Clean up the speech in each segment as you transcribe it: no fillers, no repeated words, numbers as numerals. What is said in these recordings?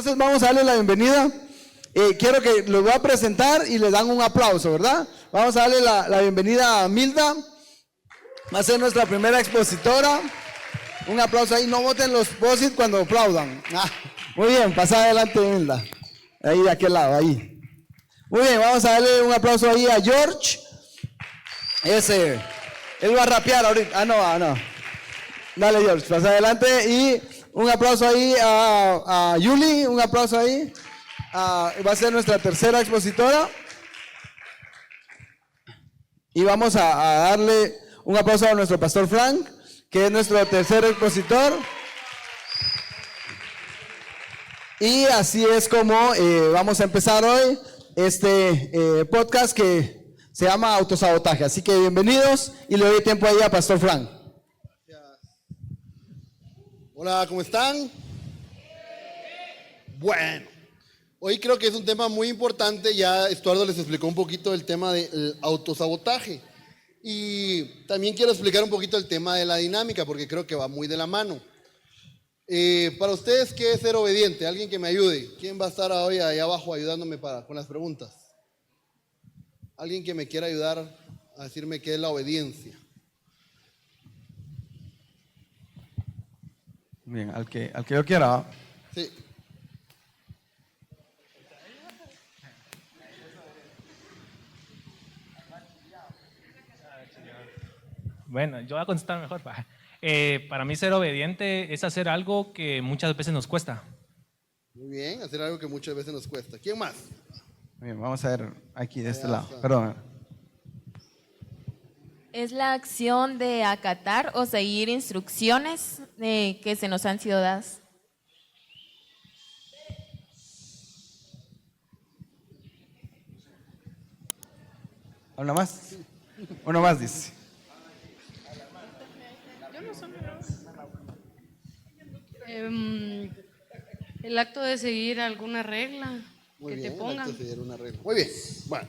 Entonces vamos a darle la bienvenida. Quiero que los voy a presentar y les dan un aplauso, ¿verdad? Vamos a darle la bienvenida a Milda. Va a ser nuestra primera expositora. Un aplauso ahí, no voten los post-it cuando aplaudan. Muy bien, pasa adelante, Milda. Ahí de aquel lado, ahí. Muy bien, vamos a darle un aplauso ahí a George. Él va a rapear ahorita. No. Dale, George, pasa adelante. Y un aplauso ahí a Yuli, un aplauso ahí. Va a ser nuestra tercera expositora. Y vamos a darle un aplauso a nuestro pastor Frank, que es nuestro tercer expositor. Y así es como vamos a empezar hoy este podcast que se llama Autosabotaje. Así que bienvenidos y le doy tiempo ahí a pastor Frank. Gracias. Hola, ¿cómo están? Bueno, hoy creo que es un tema muy importante. Ya Estuardo les explicó un poquito el tema del autosabotaje. Y también quiero explicar un poquito el tema de la dinámica, porque creo que va muy de la mano. Para ustedes, ¿qué es ser obediente? Alguien que me ayude. ¿Quién va a estar hoy ahí abajo ayudándome con las preguntas? Alguien que me quiera ayudar a decirme qué es la obediencia. Bien, al que yo quiera. Sí. Bueno, yo voy a contestar mejor. Para mí ser obediente es hacer algo que muchas veces nos cuesta. Muy bien, hacer algo que muchas veces nos cuesta. ¿Quién más? Bien, vamos a ver aquí de este lado. Perdón. Es la acción de acatar o seguir instrucciones que se nos han sido dadas. ¿Uno más? Uno más dice. El acto de seguir alguna regla Muy que bien, te pongan. el acto de seguir una regla. Muy bien, bueno,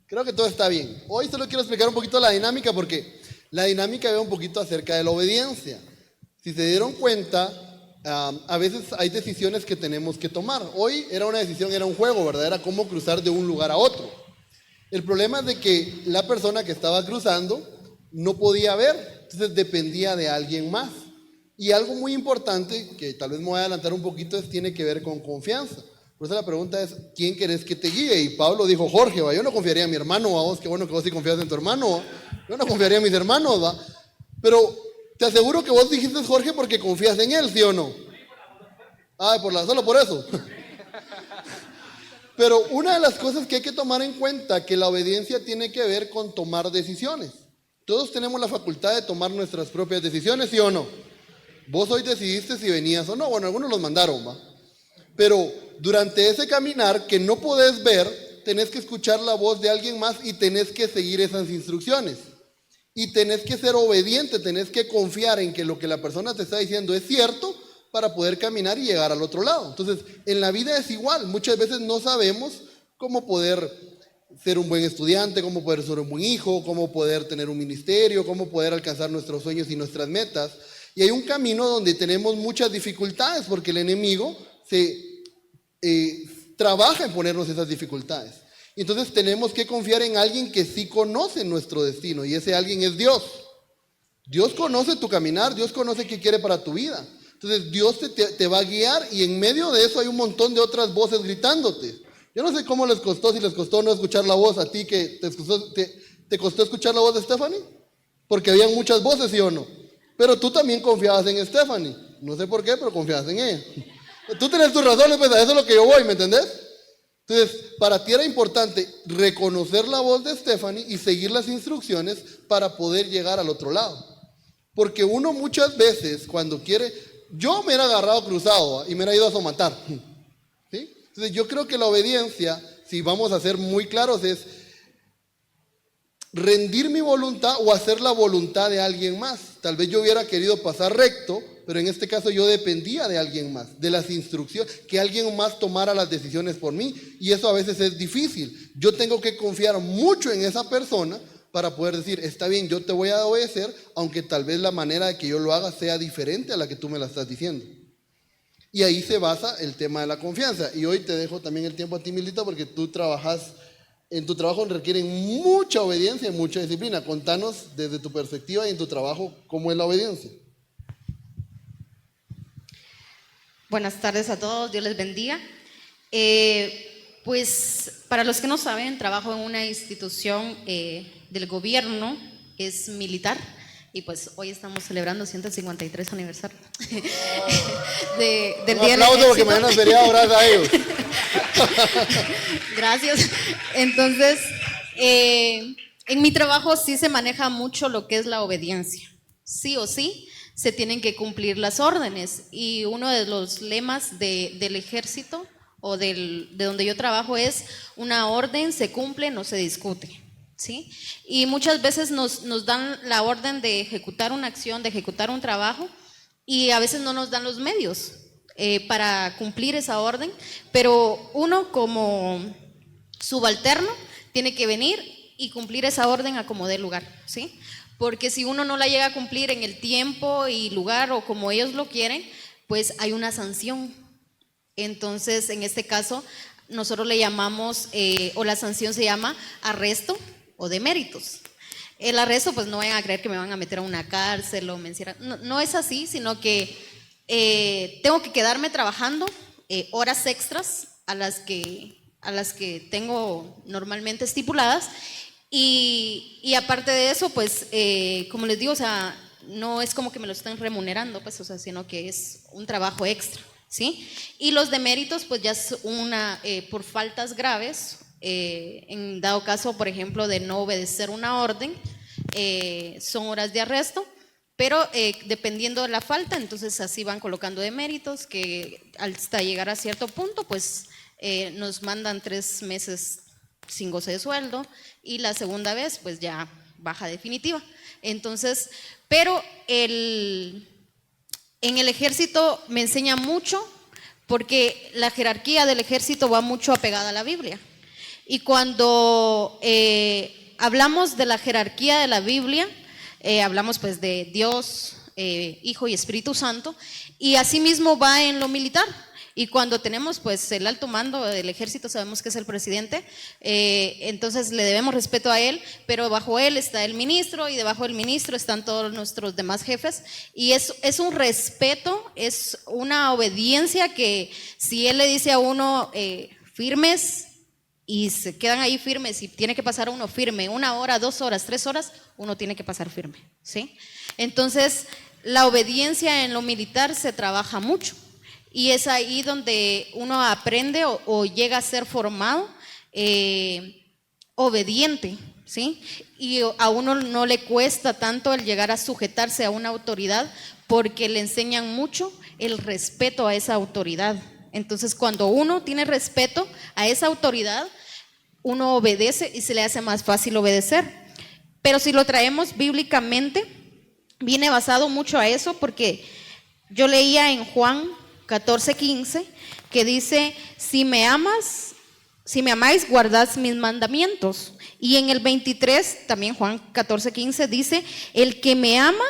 creo que todo está bien. Hoy solo quiero explicar un poquito la dinámica, porque la dinámica ve un poquito acerca de la obediencia. Si se dieron cuenta, a veces hay decisiones que tenemos que tomar. Hoy era una decisión, era un juego, ¿verdad? Era cómo cruzar de un lugar a otro. El problema es de que la persona que estaba cruzando no podía ver, entonces dependía de alguien más. Y algo muy importante, que tal vez me voy a adelantar un poquito, tiene que ver con confianza. Por eso la pregunta es, ¿quién querés que te guíe? Y Pablo dijo, Jorge, ¿va? Yo no confiaría en mi hermano, ¿va? Vos, qué bueno que vos sí confías en tu hermano, ¿va? Yo no confiaría en mis hermanos, ¿va? Pero te aseguro que vos dijiste Jorge porque confías en él, ¿sí o no? Solo por eso. Pero una de las cosas que hay que tomar en cuenta, que la obediencia tiene que ver con tomar decisiones. Todos tenemos la facultad de tomar nuestras propias decisiones, ¿sí o no? Vos hoy decidiste si venías o no. Bueno, algunos los mandaron, ¿va? Pero durante ese caminar que no podés ver, tenés que escuchar la voz de alguien más y tenés que seguir esas instrucciones. Y tenés que ser obediente, tenés que confiar en que lo que la persona te está diciendo es cierto para poder caminar y llegar al otro lado. Entonces, en la vida es igual. Muchas veces no sabemos cómo poder ser un buen estudiante, cómo poder ser un buen hijo, cómo poder tener un ministerio, cómo poder alcanzar nuestros sueños y nuestras metas. Y hay un camino donde tenemos muchas dificultades porque el enemigo trabaja en ponernos esas dificultades. Y entonces tenemos que confiar en alguien que sí conoce nuestro destino, y ese alguien es Dios. Dios conoce tu caminar, Dios conoce qué quiere para tu vida. Entonces Dios te va a guiar, y en medio de eso hay un montón de otras voces gritándote. Yo no sé cómo les costó, si les costó no escuchar la voz a ti, que te costó escuchar la voz de Stephanie, porque habían muchas voces, ¿sí o no? Pero tú también confiabas en Stephanie. No sé por qué, pero confiabas en ella. Tú tenés tus razones, pues a eso es lo que yo voy, ¿me entendés? Entonces, para ti era importante reconocer la voz de Stephanie y seguir las instrucciones para poder llegar al otro lado. Porque uno muchas veces, cuando quiere, yo me hubiera agarrado cruzado y me hubiera ido a somatar. ¿Sí? Entonces, yo creo que la obediencia, si vamos a ser muy claros, es rendir mi voluntad o hacer la voluntad de alguien más. Tal vez yo hubiera querido pasar recto, pero en este caso yo dependía de alguien más, de las instrucciones, que alguien más tomara las decisiones por mí, y eso a veces es difícil. Yo tengo que confiar mucho en esa persona para poder decir, está bien, yo te voy a obedecer, aunque tal vez la manera de que yo lo haga sea diferente a la que tú me la estás diciendo. Y ahí se basa el tema de la confianza. Y hoy te dejo también el tiempo a ti, Milita, porque tú trabajas, en tu trabajo requieren mucha obediencia y mucha disciplina. Contanos desde tu perspectiva y en tu trabajo, ¿cómo es la obediencia? Buenas tardes a todos, Dios les bendiga. Pues para los que no saben, trabajo en una institución del gobierno, es militar, y pues hoy estamos celebrando 153 aniversario del Un Día del aplauso porque Ejército. mañana sería gracias a ellos. Gracias. Entonces, en mi trabajo sí se maneja mucho lo que es la obediencia. Sí o sí se tienen que cumplir las órdenes. Y uno de los lemas del ejército o de donde yo trabajo es: una orden se cumple, no se discute. ¿Sí? Y muchas veces nos dan la orden de ejecutar una acción, de ejecutar un trabajo, y a veces no nos dan los medios para cumplir esa orden, pero uno como subalterno tiene que venir y cumplir esa orden a como dé lugar, ¿sí? Porque si uno no la llega a cumplir en el tiempo y lugar o como ellos lo quieren, pues hay una sanción. Entonces, en este caso, nosotros le llamamos, o la sanción se llama arresto o deméritos. El arresto, pues no vayan a creer que me van a meter a una cárcel o me encierran. No, no es así, sino que tengo que quedarme trabajando horas extras a las que tengo normalmente estipuladas. Y aparte de eso, pues, como les digo, o sea, no es como que me lo están remunerando, pues, o sea, sino que es un trabajo extra, ¿sí? Y los deméritos, pues, ya es por faltas graves, en dado caso, por ejemplo, de no obedecer una orden, son horas de arresto, pero dependiendo de la falta, entonces así van colocando deméritos que hasta llegar a cierto punto, pues, nos mandan 3 meses sin goce de sueldo, y la segunda vez pues ya baja definitiva. Entonces, pero en el ejército me enseña mucho, porque la jerarquía del ejército va mucho apegada a la Biblia. Y cuando hablamos de la jerarquía de la Biblia, hablamos pues de Dios, Hijo y Espíritu Santo, y asimismo va en lo militar. Y cuando tenemos pues el alto mando del ejército, sabemos que es el presidente, entonces le debemos respeto a él, pero bajo él está el ministro, y debajo del ministro están todos nuestros demás jefes, y es un respeto, es una obediencia que si él le dice a uno firmes, y se quedan ahí firmes, y tiene que pasar uno firme 1 hora, 2 horas, 3 horas, uno tiene que pasar firme, ¿sí? Entonces la obediencia en lo militar se trabaja mucho. Y es ahí donde uno aprende o llega a ser formado obediente, ¿sí? Y a uno no le cuesta tanto el llegar a sujetarse a una autoridad, porque le enseñan mucho el respeto a esa autoridad. Entonces, cuando uno tiene respeto a esa autoridad, uno obedece y se le hace más fácil obedecer. Pero si lo traemos bíblicamente, viene basado mucho a eso, porque yo leía en Juan 14:15, que dice: si me amáis, guardad mis mandamientos. Y en el 23, también Juan 14:15, dice: el que me ama,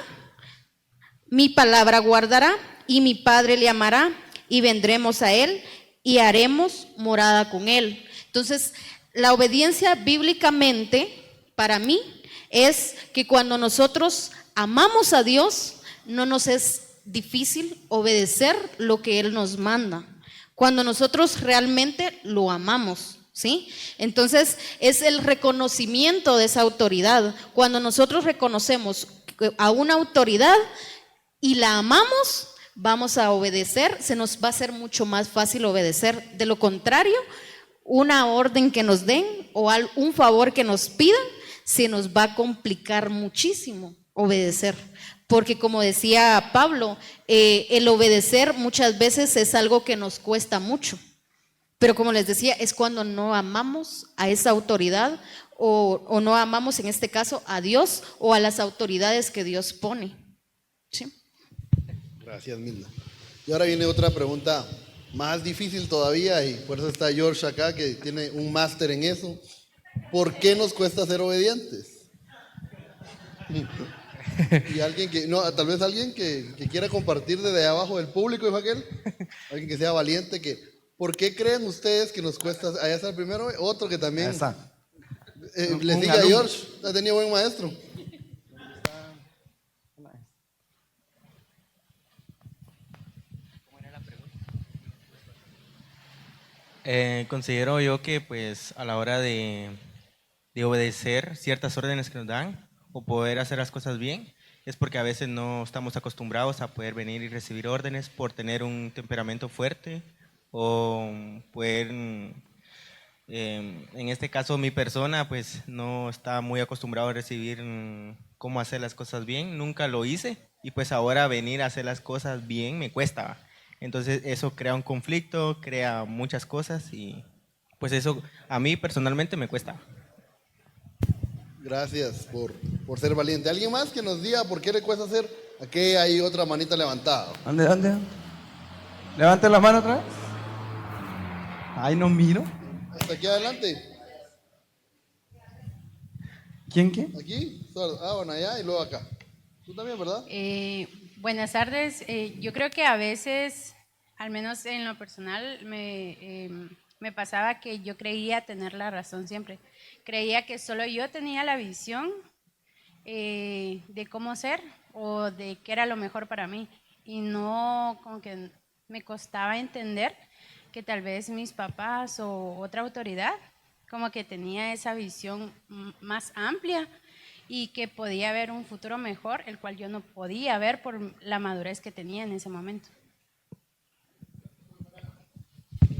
mi palabra guardará, y mi Padre le amará, y vendremos a él, y haremos morada con él. Entonces, la obediencia bíblicamente, para mí, es que cuando nosotros amamos a Dios, no nos es difícil obedecer lo que Él nos manda, cuando nosotros realmente lo amamos, ¿sí? Entonces es el reconocimiento de esa autoridad. Cuando nosotros reconocemos a una autoridad y la amamos, vamos a obedecer, se nos va a hacer mucho más fácil obedecer. De lo contrario, una orden que nos den o un favor que nos pidan, se nos va a complicar muchísimo obedecer. Porque como decía Pablo, el obedecer muchas veces es algo que nos cuesta mucho. Pero como les decía, es cuando no amamos a esa autoridad o no amamos, en este caso, a Dios o a las autoridades que Dios pone. ¿Sí? Gracias, Milda. Y ahora viene otra pregunta más difícil todavía, y por eso está George acá, que tiene un máster en eso. ¿Por qué nos cuesta ser obedientes? Y alguien que, no, tal vez alguien que quiera compartir desde abajo del público, dijo aquel. Alguien que sea valiente, que, ¿por qué creen ustedes que nos cuesta? Allá está el primero, otro que también. Ahí está. Le sigue a George, ha tenido buen maestro. Considero yo que pues a la hora de obedecer ciertas órdenes que nos dan o poder hacer las cosas bien, es porque a veces no estamos acostumbrados a poder venir y recibir órdenes por tener un temperamento fuerte o poder, en este caso mi persona pues no está muy acostumbrado a recibir cómo hacer las cosas bien, nunca lo hice y pues ahora venir a hacer las cosas bien me cuesta, ¿va? Entonces eso crea un conflicto, crea muchas cosas y pues eso a mí personalmente me cuesta. Gracias por ser valiente. ¿Alguien más que nos diga por qué le cuesta hacer? Aquí hay otra manita levantada. ¿Dónde? Levanten la mano otra vez. Ay, no miro. Hasta aquí adelante. ¿Quién qué? Aquí, bueno, allá y luego acá. Tú también, ¿verdad? Buenas tardes. Yo creo que a veces, al menos en lo personal, me pasaba que yo creía tener la razón siempre. Creía que solo yo tenía la visión de cómo ser o de qué era lo mejor para mí. Y no, como que me costaba entender que tal vez mis papás o otra autoridad como que tenía esa visión más amplia y que podía haber un futuro mejor, el cual yo no podía ver por la madurez que tenía en ese momento.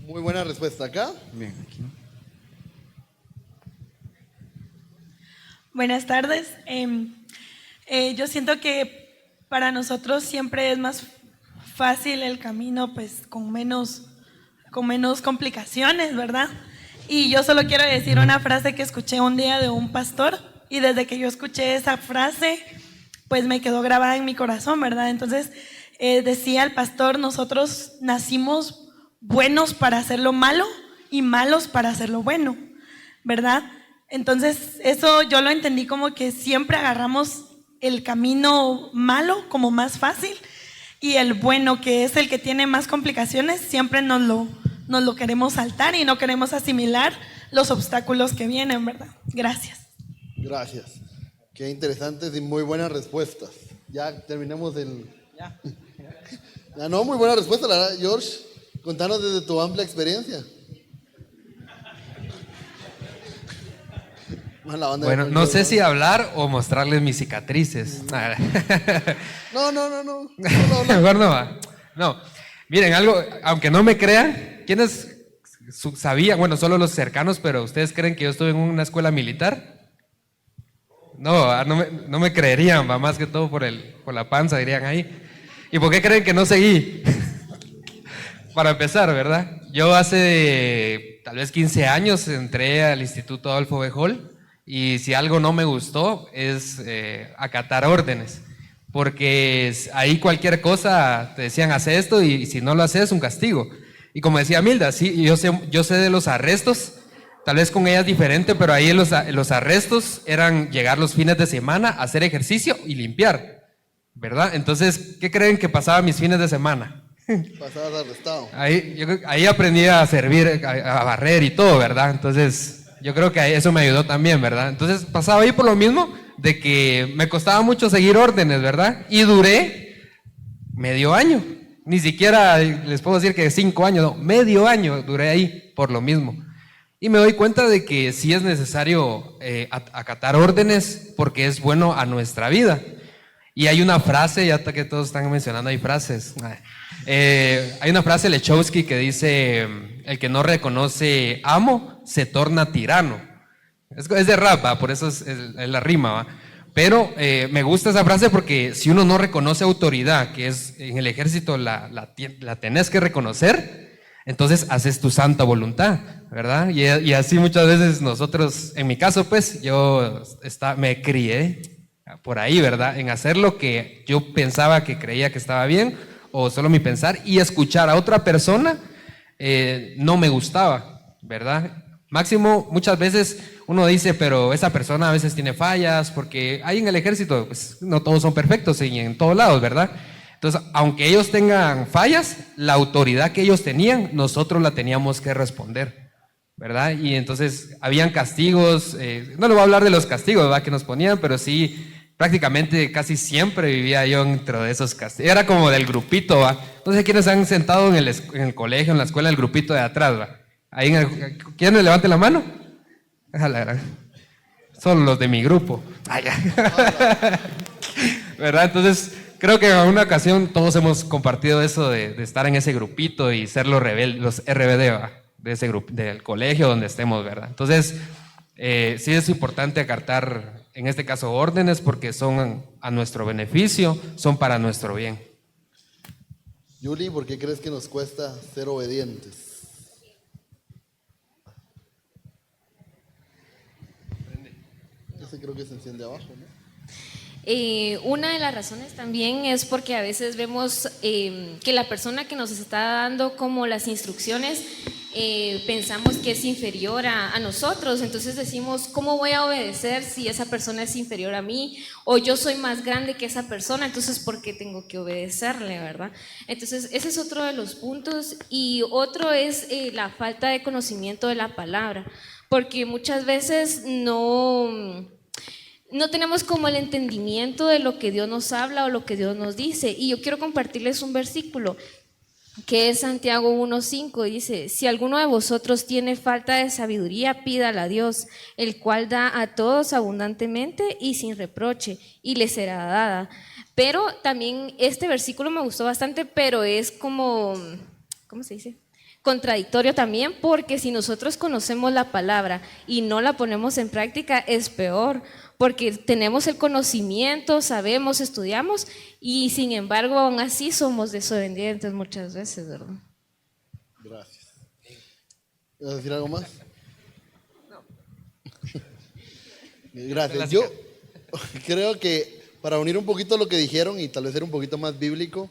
Muy buena respuesta. ¿Acá? Bien, aquí. Buenas tardes. Yo siento que para nosotros siempre es más fácil el camino, pues con menos complicaciones, ¿verdad? Y yo solo quiero decir una frase que escuché un día de un pastor. Y desde que yo escuché esa frase, pues me quedó grabada en mi corazón, ¿verdad? Entonces, decía el pastor, nosotros nacimos buenos para hacer lo malo y malos para hacer lo bueno, ¿verdad? Entonces, eso yo lo entendí como que siempre agarramos el camino malo como más fácil y el bueno, que es el que tiene más complicaciones, siempre nos lo queremos saltar y no queremos asimilar los obstáculos que vienen, ¿verdad? Gracias. Gracias. Qué interesantes y muy buenas respuestas. Ya terminamos el... Ya no, muy buena respuesta, la verdad. George, contanos desde tu amplia experiencia. Bueno, no sé si hablar o mostrarles mis cicatrices. No. Mejor no va. No. Miren, algo, aunque no me crean, ¿quiénes sabían? Bueno, solo los cercanos, pero ¿ustedes creen que yo estuve en una escuela militar? No me creerían, va, más que todo por la panza, dirían ahí. ¿Y por qué creen que no seguí? Para empezar, ¿verdad? Yo hace tal vez 15 años entré al Instituto Adolfo B. Hall y si algo no me gustó es acatar órdenes, porque ahí cualquier cosa te decían, haz esto y si no lo haces es un castigo. Y como decía Milda, sí, yo sé de los arrestos. Tal vez con ella es diferente, pero ahí los arrestos eran llegar los fines de semana, hacer ejercicio y limpiar, ¿verdad? Entonces, ¿qué creen que pasaba mis fines de semana? Pasabas arrestado. Ahí aprendí a servir, a barrer y todo, ¿verdad? Entonces, yo creo que eso me ayudó también, ¿verdad? Entonces, pasaba ahí por lo mismo, de que me costaba mucho seguir órdenes, ¿verdad? Y duré medio año. Ni siquiera les puedo decir que 5 años, no, medio año duré ahí por lo mismo. Y me doy cuenta de que sí es necesario acatar órdenes porque es bueno a nuestra vida. Y hay una frase, ya que todos están mencionando, hay frases. Hay una frase de Lechowski que dice, el que no reconoce amo, se torna tirano. Es de rap, ¿va? Por eso es la rima, ¿va? Pero me gusta esa frase porque si uno no reconoce autoridad, que es en el ejército la tenés que reconocer, entonces haces tu santa voluntad, ¿verdad? Y así muchas veces nosotros, en mi caso pues, yo me crié por ahí, ¿verdad? En hacer lo que yo pensaba que creía que estaba bien, o solo mi pensar, y escuchar a otra persona no me gustaba, ¿verdad? Máximo, muchas veces uno dice, pero esa persona a veces tiene fallas, porque ahí en el ejército pues, no todos son perfectos y en todos lados, ¿verdad? Entonces, aunque ellos tengan fallas, la autoridad que ellos tenían, nosotros la teníamos que responder, ¿verdad? Y entonces habían castigos, no le voy a hablar de los castigos, ¿verdad? Que nos ponían, pero sí, prácticamente casi siempre vivía yo dentro de esos castigos. Era como del grupito, ¿va? No sé quiénes han sentado en el colegio, en la escuela, el grupito de atrás, ¿va? Ahí ¿quién le levante la mano? Solo los de mi grupo. ¿Verdad? Entonces, creo que en una ocasión todos hemos compartido eso de estar en ese grupito y ser los RBD, ¿va? De ese grupo, del colegio donde estemos, ¿verdad? Entonces, sí es importante acatar, en este caso, órdenes porque son a nuestro beneficio, son para nuestro bien. Yuli, ¿por qué crees que nos cuesta ser obedientes? Ese creo que se enciende abajo, ¿no? Una de las razones también es porque a veces vemos que la persona que nos está dando como las instrucciones pensamos que es inferior a nosotros, entonces decimos, ¿cómo voy a obedecer si esa persona es inferior a mí? O yo soy más grande que esa persona, entonces ¿por qué tengo que obedecerle, verdad? Entonces ese es otro de los puntos. Y otro es la falta de conocimiento de la palabra, porque muchas veces no tenemos como el entendimiento de lo que Dios nos habla o lo que Dios nos dice. Y yo quiero compartirles un versículo que es Santiago 1:5, dice: si alguno de vosotros tiene falta de sabiduría, pídala a Dios, el cual da a todos abundantemente y sin reproche, y le será dada. Pero también este versículo me gustó bastante, pero es como, ¿cómo se dice? Contradictorio también, porque si nosotros conocemos la palabra y no la ponemos en práctica, es peor, porque tenemos el conocimiento, sabemos, estudiamos, y sin embargo aún así somos desobedientes muchas veces, ¿verdad? Gracias. ¿Vas a decir algo más? No. Gracias. Yo creo que para unir un poquito lo que dijeron y tal vez ser un poquito más bíblico,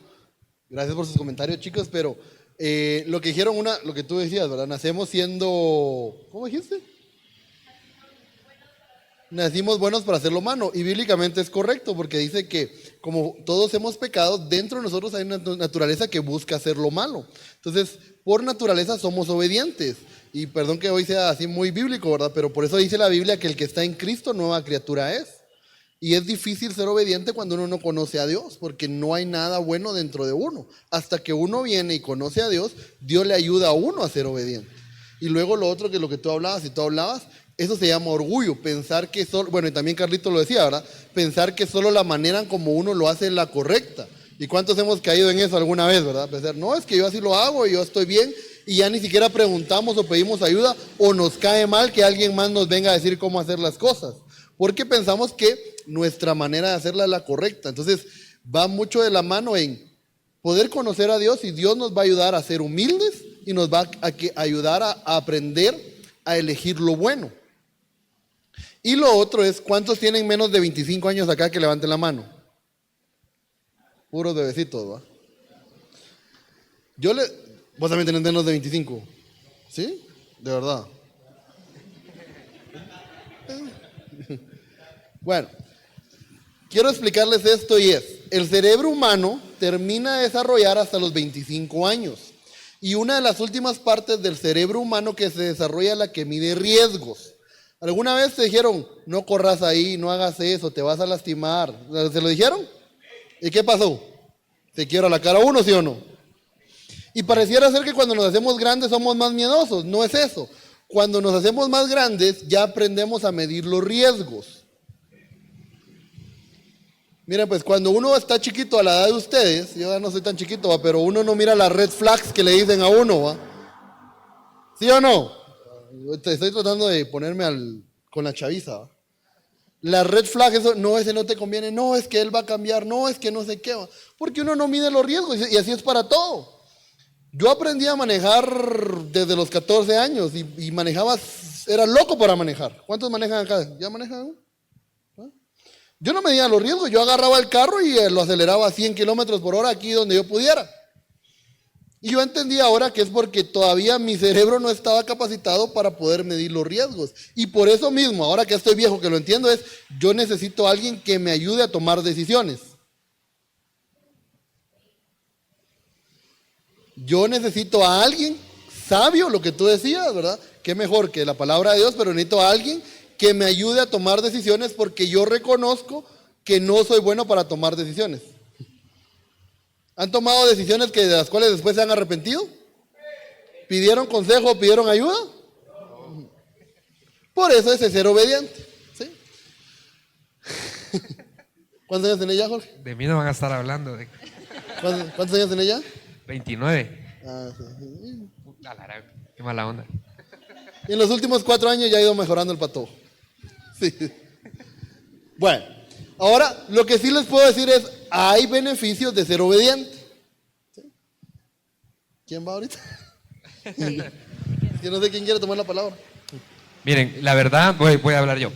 gracias por sus comentarios, chicos, pero lo que dijeron, lo que tú decías, ¿verdad? Nacemos siendo, ¿cómo dijiste? Nacimos buenos para hacer lo malo, y bíblicamente es correcto, porque dice que como todos hemos pecado, dentro de nosotros hay una naturaleza que busca hacer lo malo. Entonces, por naturaleza somos obedientes, y perdón que hoy sea así muy bíblico, ¿verdad? Pero por eso dice la Biblia que el que está en Cristo, nueva criatura es. Y es difícil ser obediente cuando uno no conoce a Dios, porque no hay nada bueno dentro de uno. Hasta que uno viene y conoce a Dios, Dios le ayuda a uno a ser obediente. Y luego lo otro, que es lo que tú hablabas, eso se llama orgullo, pensar que solo, bueno, y también Carlito lo decía, ¿verdad? Pensar que solo la manera como uno lo hace es la correcta. ¿Y cuántos hemos caído en eso alguna vez, verdad? Pensar, no, es que yo así lo hago y yo estoy bien, y ya ni siquiera preguntamos o pedimos ayuda, o nos cae mal que alguien más nos venga a decir cómo hacer las cosas, porque pensamos que nuestra manera de hacerla es la correcta. Entonces, va mucho de la mano en poder conocer a Dios, y Dios nos va a ayudar a ser humildes y nos va a ayudar a aprender a elegir lo bueno. Y lo otro es, ¿cuántos tienen menos de 25 años acá que levanten la mano? Puros bebecitos, ¿va? Vos también tenés menos de 25, ¿sí? De verdad. Bueno, quiero explicarles esto, y es, el cerebro humano termina de desarrollar hasta los 25 años. Y una de las últimas partes del cerebro humano que se desarrolla es la que mide riesgos. ¿Alguna vez te dijeron, no corras ahí, no hagas eso, te vas a lastimar? ¿Se lo dijeron? ¿Y qué pasó? ¿Se quiebra la cara uno, sí o no? Y pareciera ser que cuando nos hacemos grandes somos más miedosos. No es eso. Cuando nos hacemos más grandes ya aprendemos a medir los riesgos. Miren, pues cuando uno está chiquito a la edad de ustedes, yo ya no soy tan chiquito, ¿va? Pero uno no mira las red flags que le dicen a uno, ¿va? ¿Sí o no? Estoy tratando de ponerme con la chaviza, ¿va? La red flag, eso, no, ese no te conviene, no, es que él va a cambiar, no, es que no sé qué, ¿va? Porque uno no mide los riesgos, y así es para todo. Yo aprendí a manejar desde los 14 años y manejaba, era loco para manejar. ¿Cuántos manejan acá? ¿Ya manejan? Yo no medía los riesgos, yo agarraba el carro y lo aceleraba a 100 kilómetros por hora aquí donde yo pudiera. Y yo entendí ahora que es porque todavía mi cerebro no estaba capacitado para poder medir los riesgos. Y por eso mismo, ahora que estoy viejo, que lo entiendo, es yo necesito a alguien que me ayude a tomar decisiones. Yo necesito a alguien sabio, lo que tú decías, ¿verdad? Qué mejor que la palabra de Dios, pero necesito a alguien que me ayude a tomar decisiones porque yo reconozco que no soy bueno para tomar decisiones. ¿Han tomado decisiones de las cuales después se han arrepentido? ¿Pidieron consejo o pidieron ayuda? Por eso es ser obediente. ¿Sí? ¿Cuántos años tenés ya, Jorge? De mí no van a estar hablando. ¿Cuántos años tenés ya? 29. Ah, sí. Qué mala onda. Y en los últimos 4 años ya ha ido mejorando el patojo. Sí. Bueno, ahora lo que sí les puedo decir es, hay beneficios de ser obediente. ¿Sí? ¿Quién va ahorita? Que no sé quién quiere tomar la palabra. Miren, la verdad, voy a hablar yo.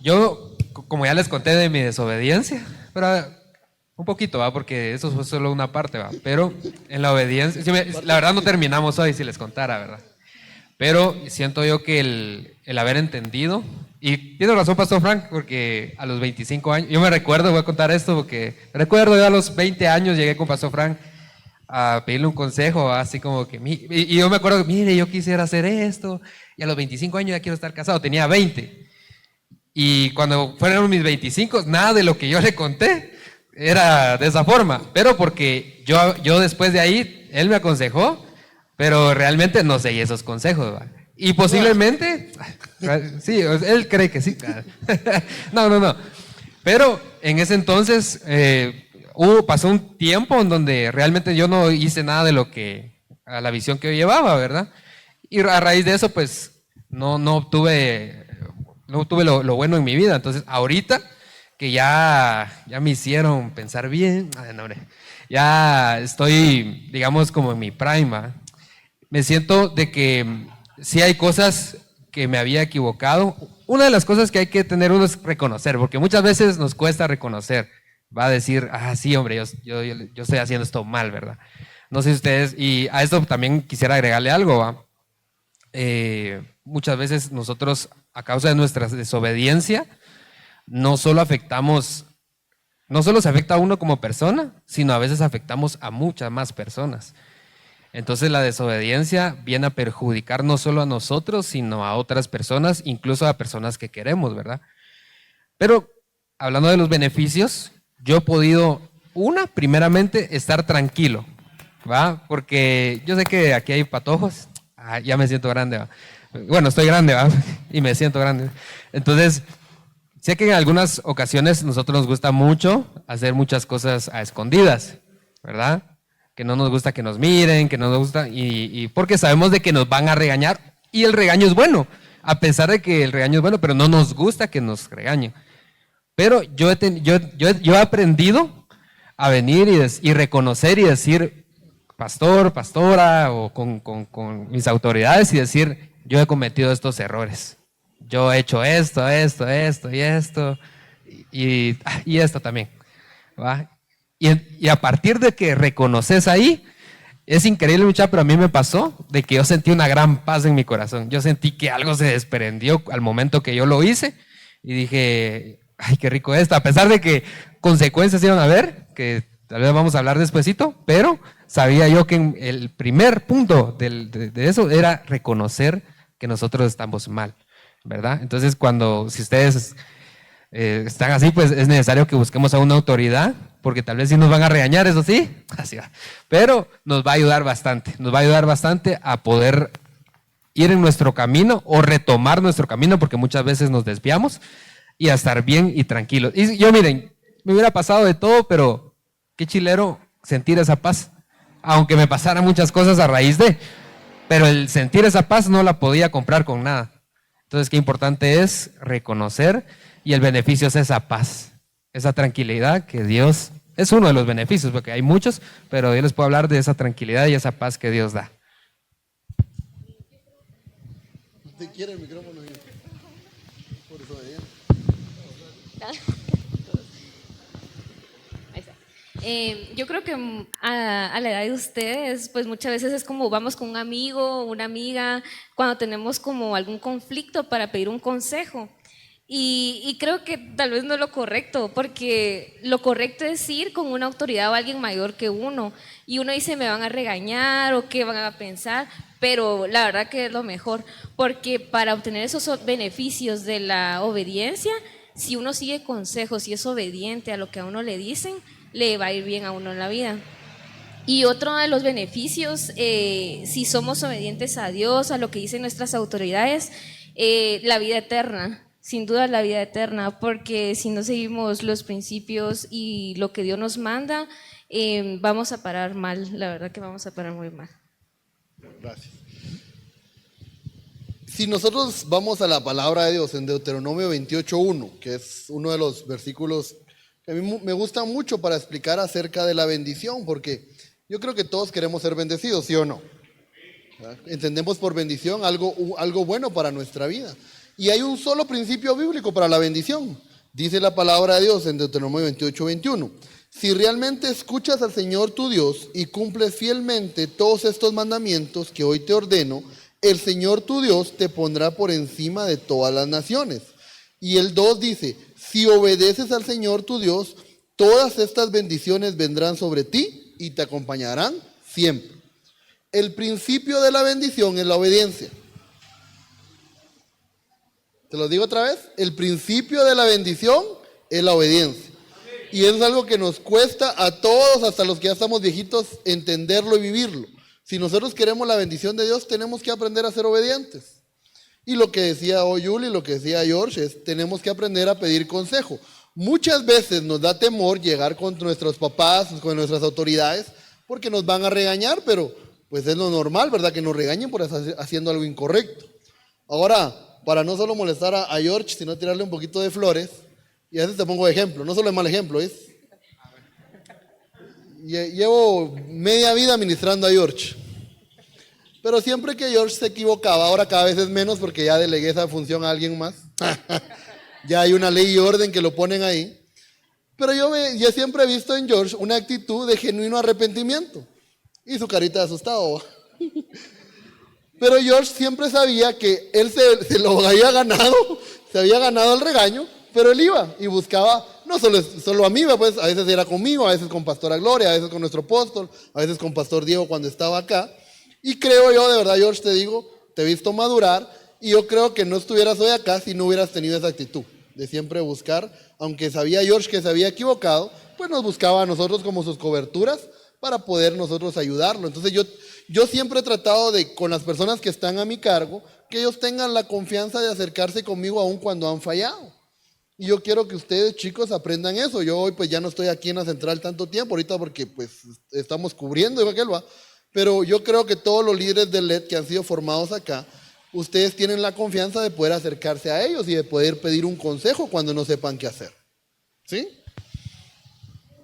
Yo, como ya les conté de mi desobediencia, pero un poquito, ¿va? Porque eso fue solo una parte, ¿va? Pero en la obediencia, la verdad no terminamos hoy si les contara, ¿verdad? Pero siento yo que el haber entendido, y tiene razón Pastor Frank, porque a los 25 años, yo me recuerdo, voy a contar esto, porque recuerdo yo a los 20 años llegué con Pastor Frank a pedirle un consejo, así como que, y yo me acuerdo, mire, yo quisiera hacer esto, y a los 25 años ya quiero estar casado, tenía 20. Y cuando fueron mis 25, nada de lo que yo le conté era de esa forma, pero porque yo después de ahí, él me aconsejó, pero realmente no seguí esos consejos, ¿va? Y posiblemente, sí, él cree que sí. No. Pero en ese entonces pasó un tiempo en donde realmente yo no hice nada de lo que, a la visión que yo llevaba, ¿verdad? Y a raíz de eso, pues, no obtuve lo bueno en mi vida. Entonces, ahorita que ya me hicieron pensar bien, ya estoy, digamos, como en mi prime, ¿va? Me siento de que sí hay cosas que me había equivocado. Una de las cosas que hay que tener uno es reconocer, porque muchas veces nos cuesta reconocer. Va a decir, sí, hombre, yo estoy haciendo esto mal, ¿verdad? No sé si ustedes, y a esto también quisiera agregarle algo, ¿va? Muchas veces nosotros, a causa de nuestra desobediencia, no solo se afecta a uno como persona, sino a veces afectamos a muchas más personas. Entonces la desobediencia viene a perjudicar no solo a nosotros, sino a otras personas, incluso a personas que queremos, ¿verdad? Pero hablando de los beneficios, yo he podido, primeramente, estar tranquilo, ¿va? Porque yo sé que aquí hay patojos, ya me siento grande, ¿va? Bueno, estoy grande, ¿va? Y me siento grande. Entonces, sé que en algunas ocasiones nosotros nos gusta mucho hacer muchas cosas a escondidas, ¿verdad? Que no nos gusta que nos miren, que no nos gusta, y porque sabemos de que nos van a regañar, y el regaño es bueno, a pesar de que el regaño es bueno, pero no nos gusta que nos regañen. Pero yo he aprendido a venir y reconocer y decir, pastor, pastora, o con mis autoridades, y decir, yo he cometido estos errores. Yo he hecho esto, y esto también, ¿va? Y a partir de que reconoces ahí, es increíble, muchacho, pero a mí me pasó de que yo sentí una gran paz en mi corazón. Yo sentí que algo se desprendió al momento que yo lo hice y dije, ay, qué rico esto. A pesar de que consecuencias iban a haber, que tal vez vamos a hablar despuesito, pero sabía yo que el primer punto de eso era reconocer que nosotros estamos mal, ¿verdad? Entonces, si ustedes están así, pues es necesario que busquemos a una autoridad, porque tal vez sí nos van a regañar, eso sí, así va. Pero nos va a ayudar bastante a poder ir en nuestro camino o retomar nuestro camino, porque muchas veces nos desviamos, y a estar bien y tranquilos. Y yo, miren, me hubiera pasado de todo, pero qué chilero sentir esa paz, aunque me pasaran muchas cosas a raíz pero el sentir esa paz no la podía comprar con nada. Entonces, qué importante es reconocer, y el beneficio es esa paz, esa tranquilidad que Dios, es uno de los beneficios, porque hay muchos, pero yo les puedo hablar de esa tranquilidad y esa paz que Dios da. ¿Usted quiere el micrófono? Por eso Yo creo que a la edad de ustedes, pues muchas veces es como vamos con un amigo o una amiga cuando tenemos como algún conflicto para pedir un consejo. Y creo que tal vez no es lo correcto, porque lo correcto es ir con una autoridad o alguien mayor que uno. Y uno dice, me van a regañar o qué van a pensar, pero la verdad que es lo mejor, porque para obtener esos beneficios de la obediencia, si uno sigue consejos y es obediente a lo que a uno le dicen, le va a ir bien a uno en la vida. Y otro de los beneficios, si somos obedientes a Dios, a lo que dicen nuestras autoridades, la vida eterna. Sin duda la vida eterna, porque si no seguimos los principios y lo que Dios nos manda, vamos a parar mal, la verdad que vamos a parar muy mal. Gracias. Si nosotros vamos a la palabra de Dios en Deuteronomio 28:1, que es uno de los versículos que a mí me gusta mucho para explicar acerca de la bendición, porque yo creo que todos queremos ser bendecidos, ¿sí o no? ¿Verdad? Entendemos por bendición algo bueno para nuestra vida. Y hay un solo principio bíblico para la bendición. Dice la palabra de Dios en Deuteronomio 28:21. Si realmente escuchas al Señor tu Dios y cumples fielmente todos estos mandamientos que hoy te ordeno, el Señor tu Dios te pondrá por encima de todas las naciones. Y el 2 dice, si obedeces al Señor tu Dios, todas estas bendiciones vendrán sobre ti y te acompañarán siempre. El principio de la bendición es la obediencia. Te lo digo otra vez, el principio de la bendición es la obediencia. Y eso es algo que nos cuesta a todos, hasta los que ya estamos viejitos, entenderlo y vivirlo. Si nosotros queremos la bendición de Dios, tenemos que aprender a ser obedientes. Y lo que decía hoy Yuli, lo que decía George, es tenemos que aprender a pedir consejo. Muchas veces nos da temor llegar con nuestros papás, con nuestras autoridades, porque nos van a regañar, pero pues es lo normal, ¿verdad? Que nos regañen por estar haciendo algo incorrecto. Ahora, para no solo molestar a George, sino tirarle un poquito de flores, y a veces te pongo de ejemplo, no solo es mal ejemplo, es... Llevo media vida ministrando a George, pero siempre que George se equivocaba, ahora cada vez es menos porque ya delegué esa función a alguien más, ya hay una ley y orden que lo ponen ahí, pero yo siempre he visto en George una actitud de genuino arrepentimiento, y su carita de asustado. Pero George siempre sabía que él se lo había ganado, se había ganado el regaño, pero él iba y buscaba, no solo a mí, pues a veces era conmigo, a veces con Pastora Gloria, a veces con nuestro apóstol, a veces con Pastor Diego cuando estaba acá. Y creo yo, de verdad, George, te digo, te he visto madurar y yo creo que no estuvieras hoy acá si no hubieras tenido esa actitud de siempre buscar, aunque sabía George que se había equivocado, pues nos buscaba a nosotros como sus coberturas para poder nosotros ayudarlo. Entonces yo siempre he tratado de, con las personas que están a mi cargo, que ellos tengan la confianza de acercarse conmigo aun cuando han fallado. Y yo quiero que ustedes, chicos, aprendan eso. Yo hoy pues ya no estoy aquí en la central tanto tiempo, ahorita porque pues estamos cubriendo, pero yo creo que todos los líderes del LED que han sido formados acá, ustedes tienen la confianza de poder acercarse a ellos y de poder pedir un consejo cuando no sepan qué hacer. ¿Sí?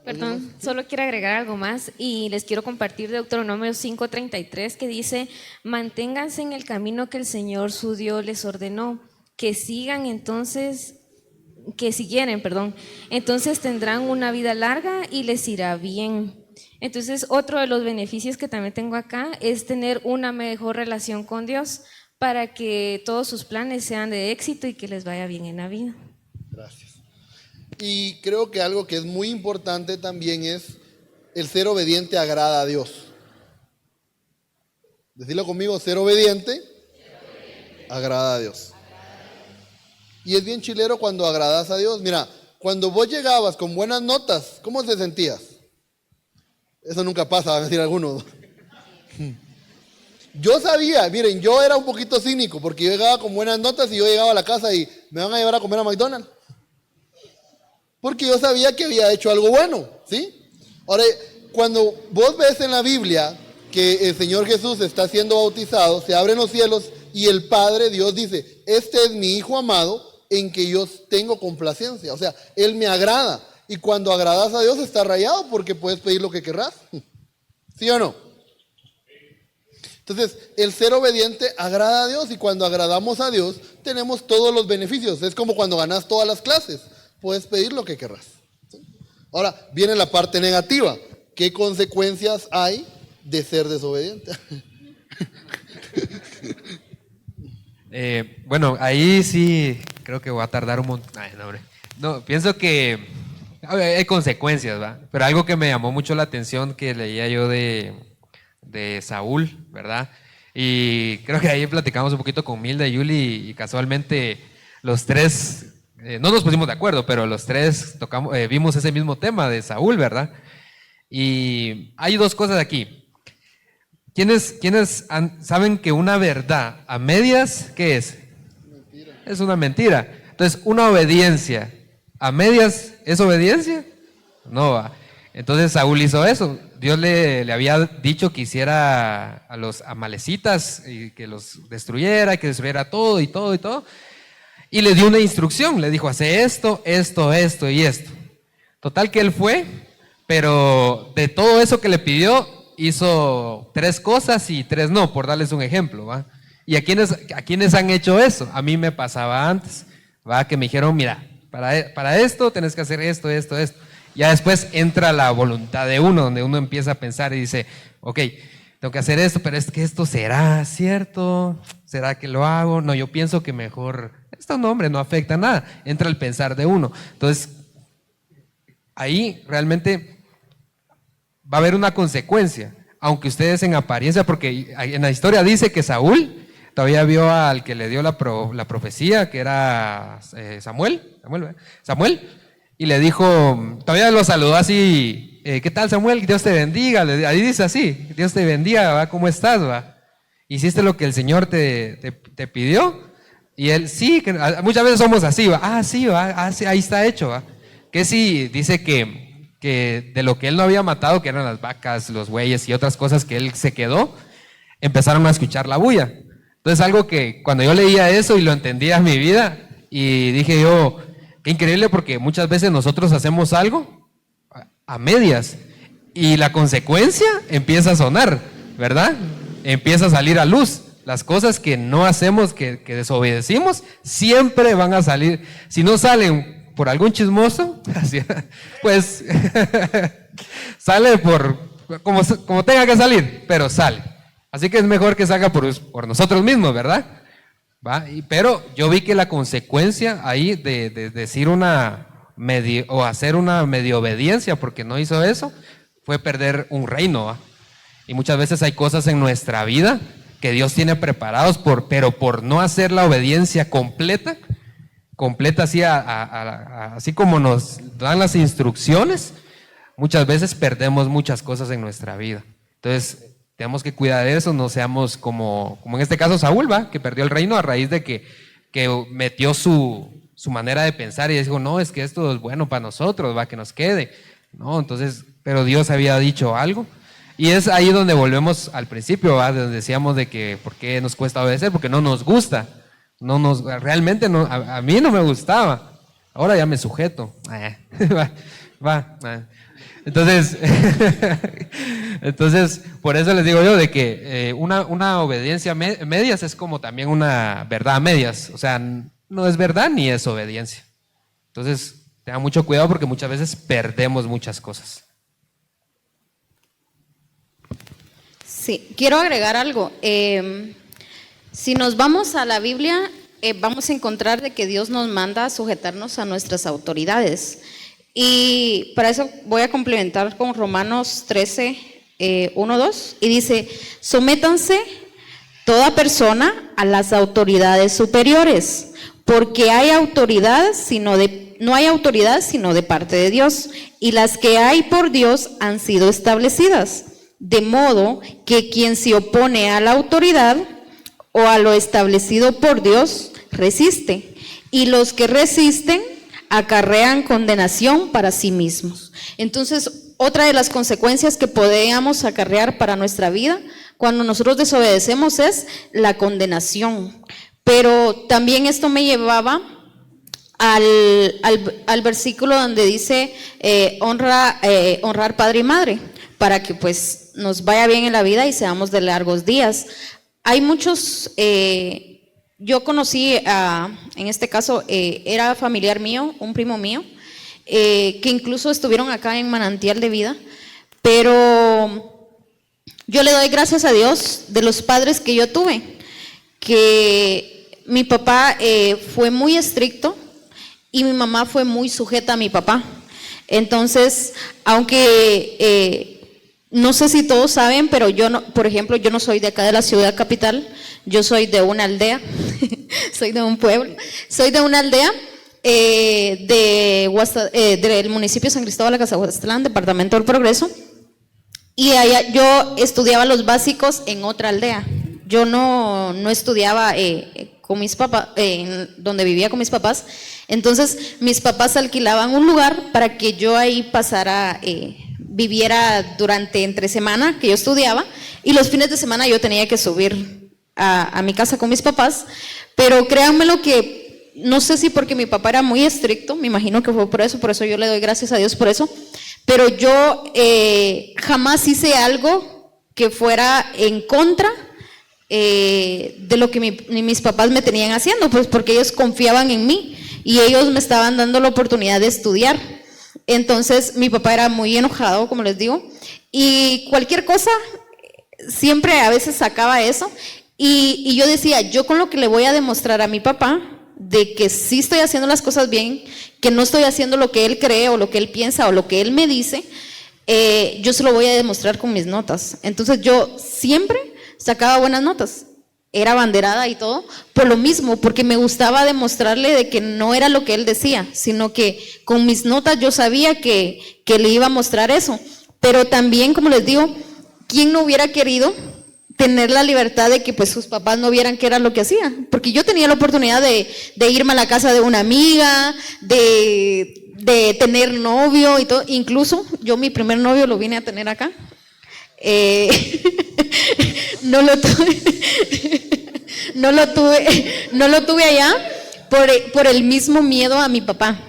Perdón, solo quiero agregar algo más y les quiero compartir Deuteronomio 5:33 que dice, manténganse en el camino que el Señor su Dios les ordenó, que siguieren, entonces tendrán una vida larga y les irá bien. Entonces, otro de los beneficios que también tengo acá es tener una mejor relación con Dios para que todos sus planes sean de éxito y que les vaya bien en la vida. Gracias. Y creo que algo que es muy importante también es el ser obediente agrada a Dios. Decirlo conmigo, ser obediente agrada a Dios. Y es bien chilero cuando agradas a Dios. Mira, cuando vos llegabas con buenas notas, ¿cómo te sentías? Eso nunca pasa, van a decir algunos. Yo sabía, miren, yo era un poquito cínico porque yo llegaba con buenas notas y yo llegaba a la casa y me van a llevar a comer a McDonald's. Porque yo sabía que había hecho algo bueno, ¿sí? Ahora, cuando vos ves en la Biblia que el Señor Jesús está siendo bautizado, se abren los cielos y el Padre, Dios dice, este es mi Hijo amado en que yo tengo complacencia. O sea, Él me agrada. Y cuando agradas a Dios está rayado porque puedes pedir lo que querrás. ¿Sí o no? Entonces, el ser obediente agrada a Dios y cuando agradamos a Dios tenemos todos los beneficios. Es como cuando ganas todas las clases. Puedes pedir lo que querrás. ¿Sí? Ahora, viene la parte negativa. ¿Qué consecuencias hay de ser desobediente? Bueno, ahí sí creo que voy a tardar un montón. Ay, no, hombre. No, pienso que hay consecuencias, ¿va? Pero algo que me llamó mucho la atención que leía yo de Saúl, ¿verdad? Y creo que ahí platicamos un poquito con Milda y Yuli y casualmente los tres, no nos pusimos de acuerdo, pero los tres vimos ese mismo tema de Saúl, ¿verdad? Y hay dos cosas aquí. ¿Quiénes saben que una verdad a medias, qué es? Mentira. Es una mentira. Entonces, una obediencia a medias, ¿es obediencia? No va. Entonces Saúl hizo eso. Dios le había dicho que hiciera a los amalecitas y que los destruyera, que destruyera todo y todo y todo. Y le dio una instrucción, le dijo, hace esto, esto, esto y esto. Total que él fue, pero de todo eso que le pidió, hizo 3 cosas y 3 no, por darles un ejemplo, ¿va? ¿Y a quiénes han hecho eso? A mí me pasaba antes, ¿va? Que me dijeron, mira, para esto tenés que hacer esto, esto, esto. Ya después entra la voluntad de uno, donde uno empieza a pensar y dice, ok, tengo que hacer esto, pero es que esto será cierto, ¿será que lo hago? No, yo pienso que mejor, esto no, hombre, no afecta nada, entra el pensar de uno. Entonces, ahí realmente va a haber una consecuencia, aunque ustedes en apariencia, porque en la historia dice que Saúl todavía vio al que le dio la profecía, que era Samuel, y le dijo, todavía lo saludó así, ¿qué tal Samuel? Dios te bendiga, ahí dice así, Dios te bendiga, ¿va? ¿Cómo estás? ¿Va? ¿Hiciste lo que el Señor te pidió? Y él, sí, que muchas veces somos así, ¿va? Sí, ¿va? Sí, ahí está hecho, ¿va? Que sí, dice que de lo que él no había matado, que eran las vacas, los bueyes y otras cosas que él se quedó, empezaron a escuchar la bulla. Entonces algo que cuando yo leía eso y lo entendía en mi vida, y dije yo, qué increíble, porque muchas veces nosotros hacemos algo a medias y la consecuencia empieza a sonar, ¿verdad? Empieza a salir a luz. Las cosas que no hacemos, que desobedecimos, siempre van a salir. Si no salen por algún chismoso, pues sale como tenga que salir, pero sale. Así que es mejor que salga por nosotros mismos, ¿verdad? ¿Va? Pero yo vi que la consecuencia ahí de decir o hacer una medio obediencia porque no hizo eso, fue perder un reino, ¿va? Y muchas veces hay cosas en nuestra vida que Dios tiene preparados, pero por no hacer la obediencia completa así, así como nos dan las instrucciones, muchas veces perdemos muchas cosas en nuestra vida. Entonces, tenemos que cuidar de eso, no seamos como en este caso Saúl, ¿va? Que perdió el reino a raíz de que metió su manera de pensar y dijo, no, es que esto es bueno para nosotros, ¿va? Que nos quede. No, entonces, pero Dios había dicho algo. Y es ahí donde volvemos al principio, ¿va? Donde decíamos de que ¿por qué nos cuesta obedecer? Porque no nos gusta. Realmente no, a mí no me gustaba. Ahora ya me sujeto. Entonces, por eso les digo yo de que una obediencia a medias es como también una verdad a medias. O sea, no es verdad ni es obediencia. Entonces, tengan mucho cuidado porque muchas veces perdemos muchas cosas. Sí, quiero agregar algo. Si nos vamos a la Biblia, vamos a encontrar de que Dios nos manda a sujetarnos a nuestras autoridades. Y para eso voy a complementar con Romanos 13, 1, 2. Y dice, sométanse toda persona a las autoridades superiores, porque no hay autoridad sino de parte de Dios, y las que hay por Dios han sido establecidas. De modo que quien se opone a la autoridad o a lo establecido por Dios, resiste. Y los que resisten acarrean condenación para sí mismos. Entonces, otra de las consecuencias que podemos acarrear para nuestra vida cuando nosotros desobedecemos es la condenación. Pero también esto me llevaba al versículo donde dice honrar padre y madre, para que pues nos vaya bien en la vida y seamos de largos días. Hay muchos, yo conocí, en este caso era familiar mío, un primo mío, que incluso estuvieron acá en Manantial de Vida, pero yo le doy gracias a Dios de los padres que yo tuve, que mi papá fue muy estricto y mi mamá fue muy sujeta a mi papá. Entonces, aunque no sé si todos saben, pero yo no, por ejemplo, yo no soy de acá de la ciudad capital, yo soy de una aldea, soy de un pueblo, soy de una aldea del municipio de San Cristóbal de Cazahuastlán, departamento del Progreso, y allá yo estudiaba los básicos en otra aldea. Yo no estudiaba con mis papás, donde vivía con mis papás. Entonces mis papás alquilaban un lugar para que yo ahí pasara, viviera durante entre semana que yo estudiaba, y los fines de semana yo tenía que subir a mi casa con mis papás. Pero créanme lo que, no sé si porque mi papá era muy estricto, me imagino que fue por eso yo le doy gracias a Dios por eso, pero yo jamás hice algo que fuera en contra de lo que mis papás me tenían haciendo, pues porque ellos confiaban en mí y ellos me estaban dando la oportunidad de estudiar. Entonces mi papá era muy enojado, como les digo, y cualquier cosa siempre a veces sacaba eso, y yo decía, yo con lo que le voy a demostrar a mi papá de que sí estoy haciendo las cosas bien, que no estoy haciendo lo que él cree o lo que él piensa o lo que él me dice, yo se lo voy a demostrar con mis notas. Entonces yo siempre sacaba buenas notas, era abanderada y todo, por lo mismo, porque me gustaba demostrarle de que no era lo que él decía, sino que con mis notas yo sabía que le iba a mostrar eso. Pero también, como les digo, ¿quién no hubiera querido tener la libertad de que pues sus papás no vieran qué era lo que hacía? Porque yo tenía la oportunidad de irme a la casa de una amiga, de tener novio y todo. Incluso yo mi primer novio lo vine a tener acá. No lo tuve allá por el mismo miedo a mi papá,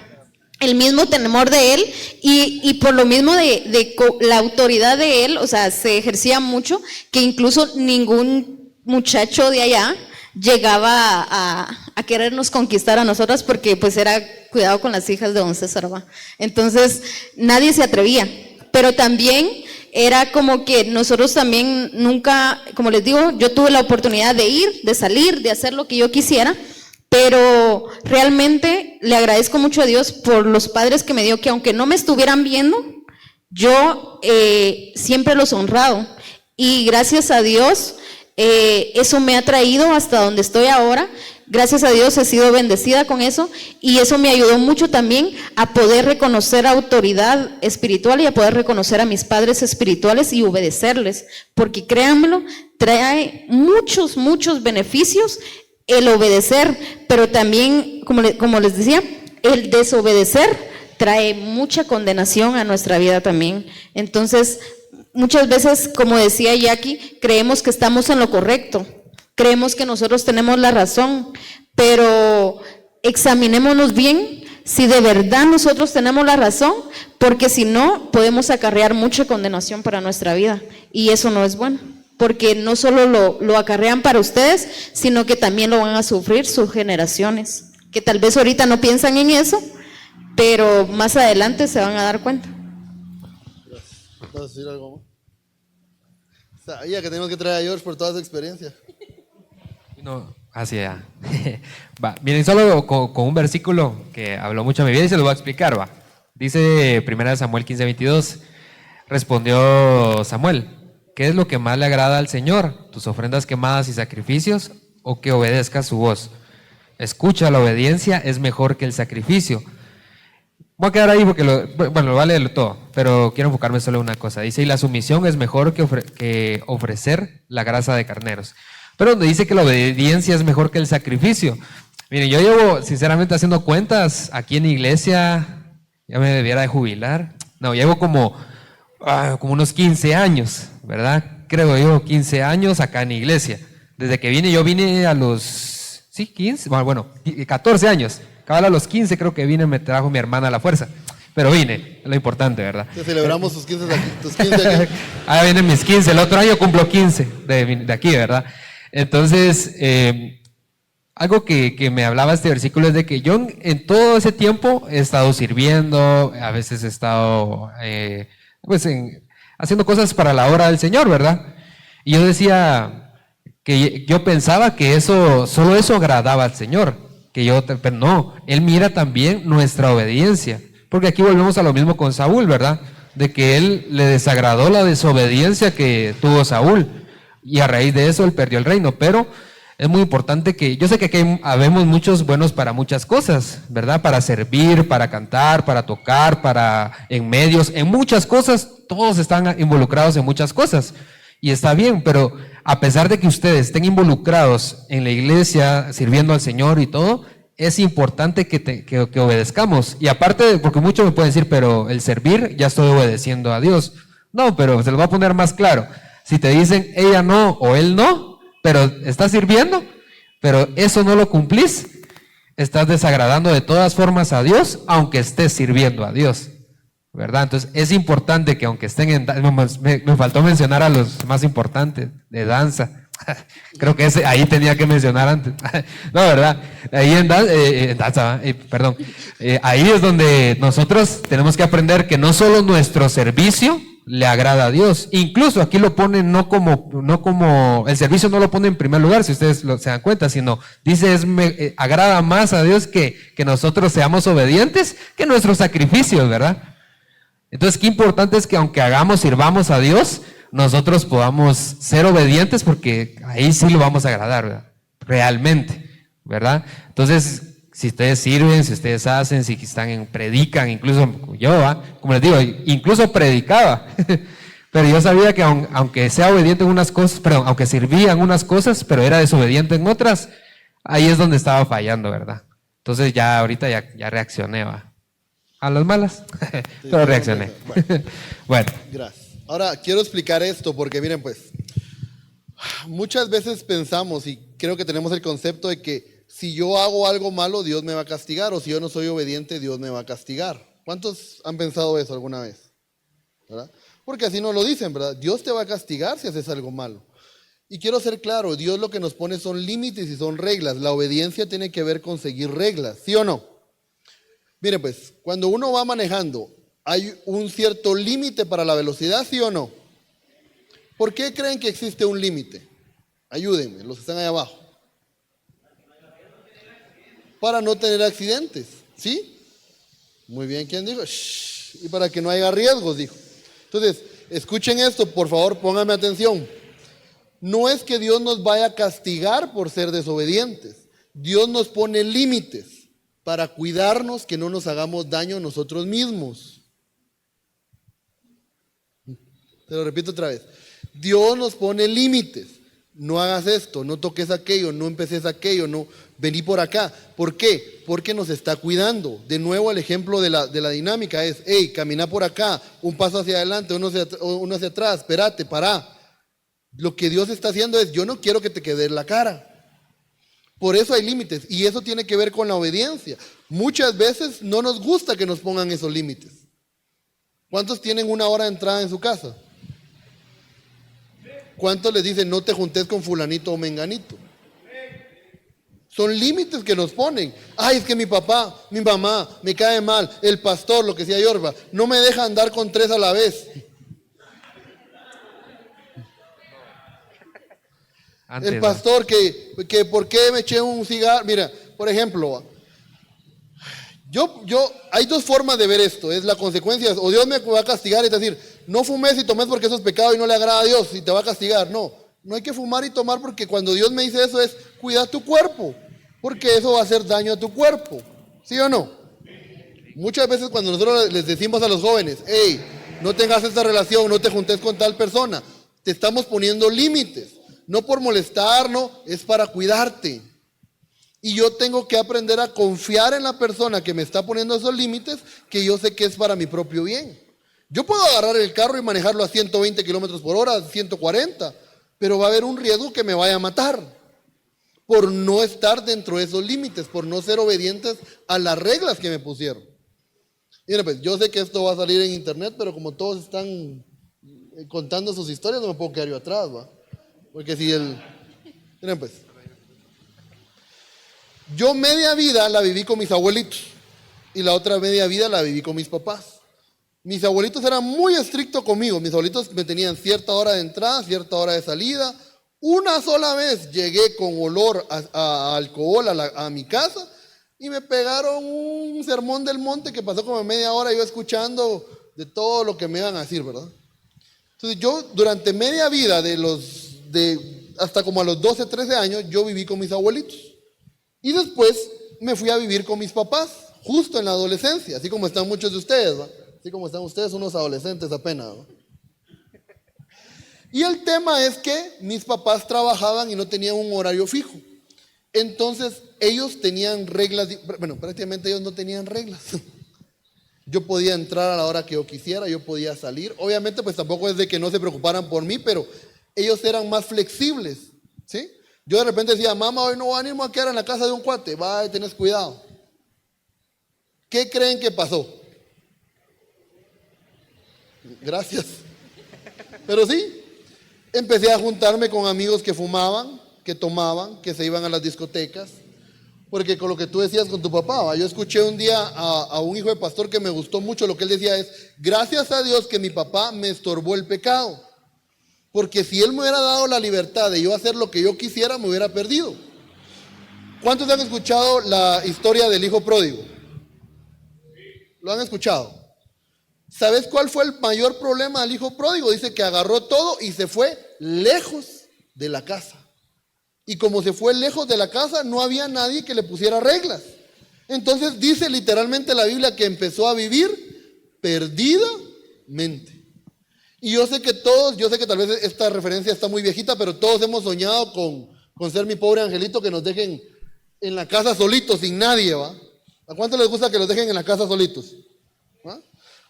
el mismo temor de él, y por lo mismo de la autoridad de él, o sea, se ejercía mucho, que incluso ningún muchacho de allá llegaba a querernos conquistar a nosotras, porque pues era cuidado con las hijas de don César, ¿va? Entonces nadie se atrevía, pero también era como que nosotros también nunca, como les digo, yo tuve la oportunidad de ir, de salir, de hacer lo que yo quisiera, pero realmente le agradezco mucho a Dios por los padres que me dio, que aunque no me estuvieran viendo, yo siempre los he honrado, y gracias a Dios eso me ha traído hasta donde estoy ahora. Gracias a Dios he sido bendecida con eso, y eso me ayudó mucho también a poder reconocer autoridad espiritual y a poder reconocer a mis padres espirituales y obedecerles, porque créanmelo, trae muchos beneficios el obedecer, pero también, como les decía, el desobedecer trae mucha condenación a nuestra vida también. Entonces, muchas veces, como decía Jackie, creemos que estamos en lo correcto, creemos que nosotros tenemos la razón, pero examinémonos bien si de verdad nosotros tenemos la razón, porque si no, podemos acarrear mucha condenación para nuestra vida, y eso no es bueno, porque no solo lo acarrean para ustedes, sino que también lo van a sufrir sus generaciones, que tal vez ahorita no piensan en eso, pero más adelante se van a dar cuenta. ¿Vas a decir algo más? Sabía que tenemos que traer a George por toda su experiencia. No, así ya. Va, miren, solo con un versículo que habló mucho a mi vida y se lo voy a explicar, va. Dice 1 Samuel 15:22, respondió Samuel, ¿qué es lo que más le agrada al Señor? ¿Tus ofrendas quemadas y sacrificios, o que obedezcas su voz? Escucha, la obediencia es mejor que el sacrificio. Voy a quedar ahí porque lo voy a leerlo todo, pero quiero enfocarme solo en una cosa. Dice, y la sumisión es mejor que ofrecer la grasa de carneros. Pero donde dice que la obediencia es mejor que el sacrificio. Miren, yo llevo sinceramente haciendo cuentas aquí en iglesia, ya me debiera de jubilar. No, llevo como unos 15 años, ¿verdad? Creo yo, 15 años acá en iglesia. Desde que yo vine a los, 14 años. Cabal a los 15 creo que vine, me trajo mi hermana a la fuerza. Pero vine, es lo importante, ¿verdad? Te celebramos tus 15 aquí. Ahí vienen mis 15, el otro año cumplo 15 de aquí, ¿verdad? Entonces, algo que me hablaba este versículo es de que yo en todo ese tiempo he estado sirviendo, a veces he estado haciendo cosas para la obra del Señor, ¿verdad? Y yo decía que yo pensaba que solo eso agradaba al Señor, pero no, Él mira también nuestra obediencia, porque aquí volvemos a lo mismo con Saúl, ¿verdad? De que Él le desagradó la desobediencia que tuvo Saúl, y a raíz de eso Él perdió el reino, pero es muy importante que, yo sé que aquí habemos muchos buenos para muchas cosas, ¿verdad? Para servir, para cantar, para tocar, en medios, en muchas cosas, todos están involucrados en muchas cosas. Y está bien, pero a pesar de que ustedes estén involucrados en la iglesia, sirviendo al Señor y todo, es importante que obedezcamos. Y aparte, porque muchos me pueden decir, pero el servir, ya estoy obedeciendo a Dios. No, pero se lo voy a poner más claro. Si te dicen ella no o él no, pero estás sirviendo, pero eso no lo cumplís, estás desagradando de todas formas a Dios, aunque estés sirviendo a Dios, ¿verdad? Entonces es importante que aunque estén me faltó mencionar a los más importantes de danza. Creo que ahí tenía que mencionar antes. No, ¿verdad? Ahí en danza, perdón. Ahí es donde nosotros tenemos que aprender que no solo nuestro servicio le agrada a Dios. Incluso aquí lo pone no como el servicio no lo pone en primer lugar, si ustedes se dan cuenta, sino dice agrada más a Dios que nosotros seamos obedientes que nuestros sacrificios, ¿verdad? Entonces, qué importante es que aunque sirvamos a Dios, nosotros podamos ser obedientes, porque ahí sí lo vamos a agradar, ¿verdad? Realmente, ¿verdad? Entonces, si ustedes sirven, si ustedes hacen, si predican, incluso yo, como les digo, incluso predicaba, pero yo sabía que aunque sea obediente en unas cosas, perdón, aunque servía en unas cosas, pero era desobediente en otras, ahí es donde estaba fallando, ¿verdad? Entonces ya ahorita ya reaccioné, ¿va? A las malas, pero reaccioné. Bueno. Gracias. Ahora, quiero explicar esto porque miren pues, muchas veces pensamos y creo que tenemos el concepto de que si yo hago algo malo, Dios me va a castigar, o si yo no soy obediente, Dios me va a castigar. ¿Cuántos han pensado eso alguna vez? ¿Verdad? Porque así nos lo dicen, ¿verdad? Dios te va a castigar si haces algo malo. Y quiero ser claro, Dios lo que nos pone son límites y son reglas. La obediencia tiene que ver con seguir reglas, ¿sí o no? Miren pues, cuando uno va manejando, ¿hay un cierto límite para la velocidad, sí o no? ¿Por qué creen que existe un límite? Ayúdenme, los que están ahí abajo. Para no tener accidentes, ¿sí? Muy bien, ¿quién dijo? Shh. Y para que no haya riesgos, dijo. Entonces, escuchen esto, por favor, pónganme atención. No es que Dios nos vaya a castigar por ser desobedientes. Dios nos pone límites para cuidarnos, que no nos hagamos daño nosotros mismos. Te lo repito otra vez. Dios nos pone límites. No hagas esto, no toques aquello, no empeces aquello, no vení por acá. ¿Por qué? Porque nos está cuidando. De nuevo el ejemplo de la dinámica es, hey, camina por acá, un paso hacia adelante, uno hacia atrás, espérate, pará. Lo que Dios está haciendo es, yo no quiero que te quede en la cara. Por eso hay límites, y eso tiene que ver con la obediencia. Muchas veces no nos gusta que nos pongan esos límites. ¿Cuántos tienen una hora de entrada en su casa? ¿Cuántos les dicen no te juntes con fulanito o menganito? Son límites que nos ponen. Ay, es que mi papá, mi mamá, me cae mal, el pastor, lo que sea Yorba, no me deja andar con 3 a la vez. El pastor que ¿por qué me eché un cigarro? Mira, por ejemplo, hay dos formas de ver esto, es la consecuencia, o Dios me va a castigar y te decir, no fumes y tomes porque eso es pecado y no le agrada a Dios y te va a castigar. No hay que fumar y tomar porque cuando Dios me dice eso es, cuida tu cuerpo, porque eso va a hacer daño a tu cuerpo, ¿sí o no? Muchas veces cuando nosotros les decimos a los jóvenes, hey, no tengas esta relación, no te juntes con tal persona, te estamos poniendo límites, no por molestar, no, es para cuidarte. Y yo tengo que aprender a confiar en la persona que me está poniendo esos límites, que yo sé que es para mi propio bien. Yo puedo agarrar el carro y manejarlo a 120 kilómetros por hora, 140, pero va a haber un riesgo que me vaya a matar por no estar dentro de esos límites, por no ser obedientes a las reglas que me pusieron. Mira, pues yo sé que esto va a salir en internet, pero como todos están contando sus historias, no me puedo quedar yo atrás, ¿va? Porque si miren pues, Yo media vida la viví con mis abuelitos y la otra media vida la viví con mis papás. Mis abuelitos eran muy estrictos conmigo. Mis abuelitos me tenían cierta hora de entrada, cierta hora de salida. Una sola vez llegué con olor a alcohol a mi casa y me pegaron un sermón del monte que pasó como media hora yo escuchando de todo lo que me iban a decir, ¿verdad? Entonces yo durante media vida hasta como a los 12, 13 años, yo viví con mis abuelitos. Y después me fui a vivir con mis papás, justo en la adolescencia, así como están muchos de ustedes, ¿va? Así como están ustedes, unos adolescentes apenas, ¿va? Y el tema es que mis papás trabajaban y no tenían un horario fijo. Entonces, ellos tenían reglas, bueno, prácticamente ellos no tenían reglas. Yo podía entrar a la hora que yo quisiera, yo podía salir. Obviamente, pues tampoco es de que no se preocuparan por mí, pero ellos eran más flexibles, ¿sí? Yo de repente decía, mamá, hoy no voy a ir a quedar en la casa de un cuate, va, tenés cuidado. ¿Qué creen que pasó? Gracias. Pero sí, empecé a juntarme con amigos que fumaban, que tomaban, que se iban a las discotecas. Porque con lo que tú decías con tu papá, ¿va? Yo escuché un día a un hijo de pastor que me gustó mucho. Lo que él decía es, gracias a Dios que mi papá me estorbó el pecado. Porque si él me hubiera dado la libertad de yo hacer lo que yo quisiera, me hubiera perdido. ¿Cuántos han escuchado la historia del hijo pródigo? ¿Lo han escuchado? ¿Sabes cuál fue el mayor problema del hijo pródigo? Dice que agarró todo y se fue lejos de la casa. Y como se fue lejos de la casa, no había nadie que le pusiera reglas. Entonces dice literalmente la Biblia que empezó a vivir perdidamente. Y yo sé que tal vez esta referencia está muy viejita, pero todos hemos soñado con ser mi pobre angelito, que nos dejen en la casa solitos, sin nadie, ¿va? ¿A cuánto les gusta que los dejen en la casa solitos? ¿Va?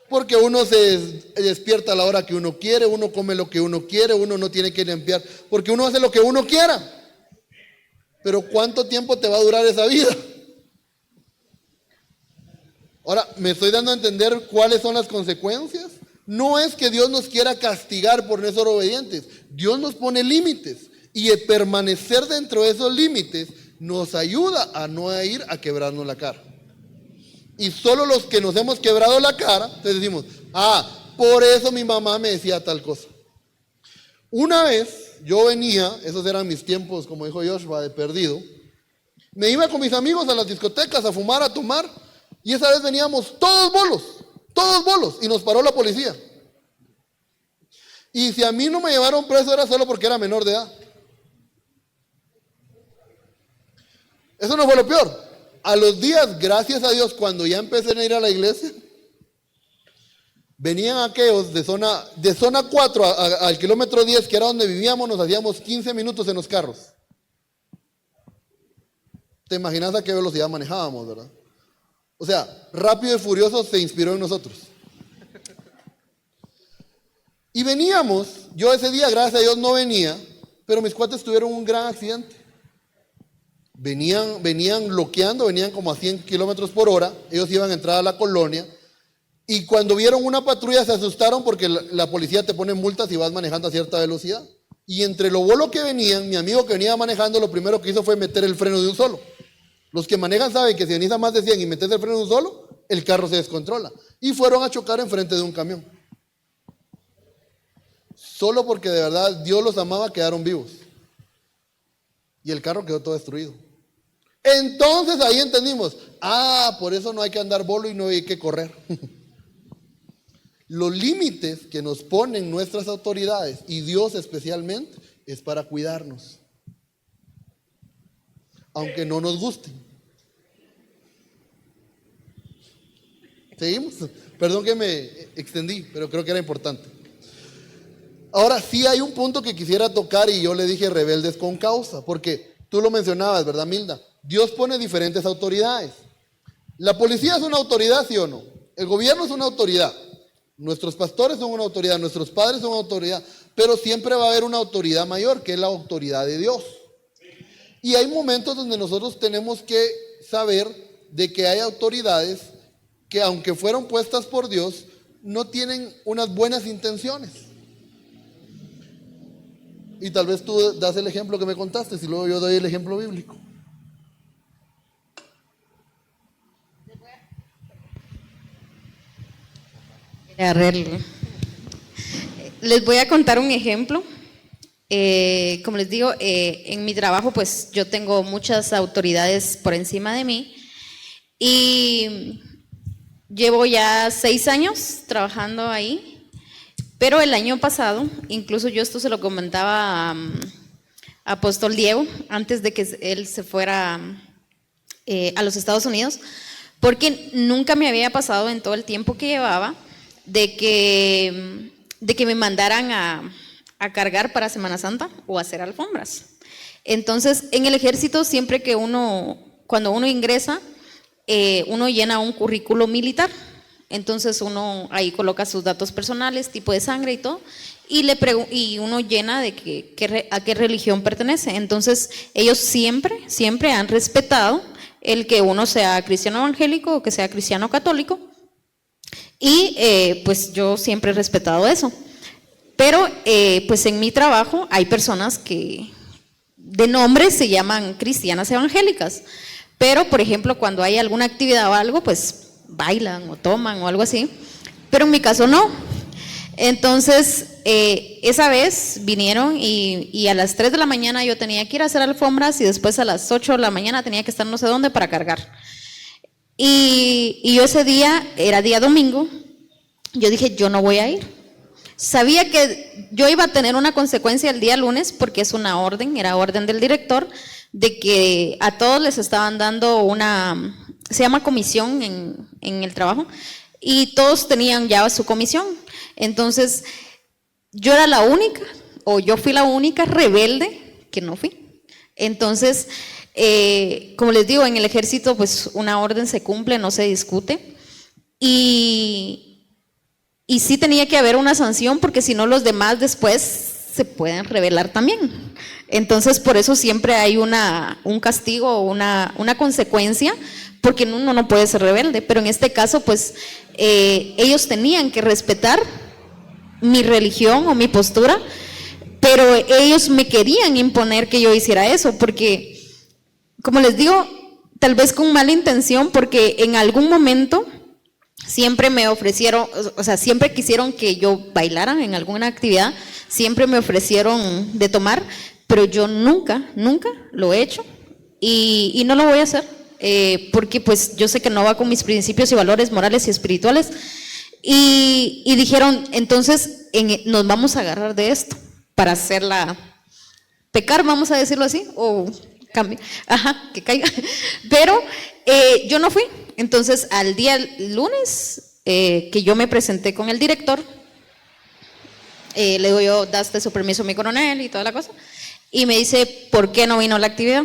Porque uno se despierta a la hora que uno quiere, uno come lo que uno quiere, uno no tiene que limpiar, porque uno hace lo que uno quiera. Pero ¿cuánto tiempo te va a durar esa vida? Ahora, ¿me estoy dando a entender cuáles son las consecuencias? No es que Dios nos quiera castigar por no ser obedientes. Dios nos pone límites y el permanecer dentro de esos límites nos ayuda a no ir a quebrarnos la cara. Y solo los que nos hemos quebrado la cara, entonces decimos, por eso mi mamá me decía tal cosa. Una vez yo venía, esos eran mis tiempos, como dijo Joshua, de perdido, me iba con mis amigos a las discotecas a fumar, a tomar, y esa vez veníamos todos bolos, y nos paró la policía. Y si a mí no me llevaron preso era solo porque era menor de edad. Eso no fue lo peor. A los días, gracias a Dios, cuando ya empecé a ir a la iglesia, venían aquellos de zona 4 al kilómetro 10, que era donde vivíamos, nos hacíamos 15 minutos en los carros. ¿Te imaginas a qué velocidad manejábamos, verdad? O sea, Rápido y Furioso se inspiró en nosotros. Y veníamos, yo ese día, gracias a Dios, no venía, pero mis cuates tuvieron un gran accidente. Venían bloqueando, venían como a 100 kilómetros por hora, ellos iban a entrar a la colonia, y cuando vieron una patrulla se asustaron porque la policía te pone multas si vas manejando a cierta velocidad. Y entre lo bolo que venían, mi amigo que venía manejando, lo primero que hizo fue meter el freno de un solo. Los que manejan saben que si venís a más de 100 y metes el freno de un solo, el carro se descontrola. Y fueron a chocar enfrente de un camión. Solo porque de verdad Dios los amaba, quedaron vivos. Y el carro quedó todo destruido. Entonces ahí entendimos, por eso no hay que andar bolo y no hay que correr. Los límites que nos ponen nuestras autoridades, y Dios especialmente, es para cuidarnos. Aunque no nos gusten. ¿Seguimos? Perdón que me extendí, pero creo que era importante. Ahora sí hay un punto que quisiera tocar y yo le dije rebeldes con causa, porque tú lo mencionabas, ¿verdad, Milda? Dios pone diferentes autoridades. La policía es una autoridad, ¿sí o no? El gobierno es una autoridad. Nuestros pastores son una autoridad, nuestros padres son una autoridad, pero siempre va a haber una autoridad mayor, que es la autoridad de Dios. Y hay momentos donde nosotros tenemos que saber de que hay autoridades que, aunque fueron puestas por Dios, no tienen unas buenas intenciones. Y tal vez tú das el ejemplo que me contaste, y luego yo doy el ejemplo bíblico. Les voy a contar un ejemplo. Como les digo, en mi trabajo pues yo tengo muchas autoridades por encima de mí y llevo ya 6 años trabajando ahí, pero el año pasado, incluso yo esto se lo comentaba a Apóstol Diego antes de que él se fuera a los Estados Unidos, porque nunca me había pasado en todo el tiempo que llevaba de que me mandaran a cargar para Semana Santa o hacer alfombras. Entonces, en el ejército, siempre que cuando uno ingresa, uno llena un currículo militar. Entonces, uno ahí coloca sus datos personales, tipo de sangre y todo, y uno llena de a qué religión pertenece. Entonces, ellos siempre han respetado el que uno sea cristiano evangélico o que sea cristiano católico, y pues yo siempre he respetado eso. Pero pues en mi trabajo hay personas que de nombre se llaman cristianas evangélicas, pero por ejemplo cuando hay alguna actividad o algo, pues bailan o toman o algo así, pero en mi caso no. Entonces esa vez vinieron y a las 3 de la mañana yo tenía que ir a hacer alfombras y después a las 8 de la mañana tenía que estar no sé dónde para cargar. Y yo ese día, era día domingo, yo dije yo no voy a ir. Sabía que yo iba a tener una consecuencia el día lunes porque es una orden, era orden del director, de que a todos les estaban dando se llama comisión en el trabajo, y todos tenían ya su comisión. Entonces, yo era la única, o yo fui la única rebelde que no fui. Entonces, como les digo, en el ejército, pues una orden se cumple, no se discute. Y sí tenía que haber una sanción porque si no los demás después se pueden rebelar también. Entonces por eso siempre hay un castigo o una consecuencia, porque uno no puede ser rebelde. Pero en este caso pues ellos tenían que respetar mi religión o mi postura, pero ellos me querían imponer que yo hiciera eso, porque como les digo, tal vez con mala intención, porque en algún momento siempre me ofrecieron, o sea, siempre quisieron que yo bailara en alguna actividad, siempre me ofrecieron de tomar, pero yo nunca lo he hecho y no lo voy a hacer, porque pues yo sé que no va con mis principios y valores morales y espirituales. Y dijeron, entonces nos vamos a agarrar de esto para hacerla pecar, vamos a decirlo así, o cambiar, que caiga. Pero yo no fui. Entonces, al día lunes que yo me presenté con el director, le digo yo, daste su permiso a mi coronel y toda la cosa, y me dice, ¿por qué no vino a la actividad?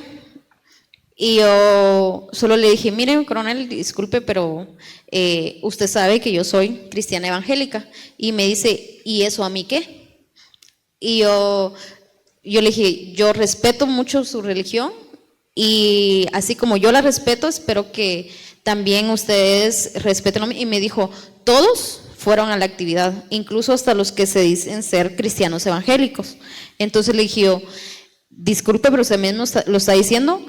Y yo solo le dije, mire, coronel, disculpe, pero usted sabe que yo soy cristiana evangélica. Y me dice, ¿y eso a mí qué? Y yo le dije, yo respeto mucho su religión, y así como yo la respeto, espero que también ustedes respeten. Y me dijo, todos fueron a la actividad, incluso hasta los que se dicen ser cristianos evangélicos. Entonces le dije yo, disculpe, pero usted mismo lo está diciendo,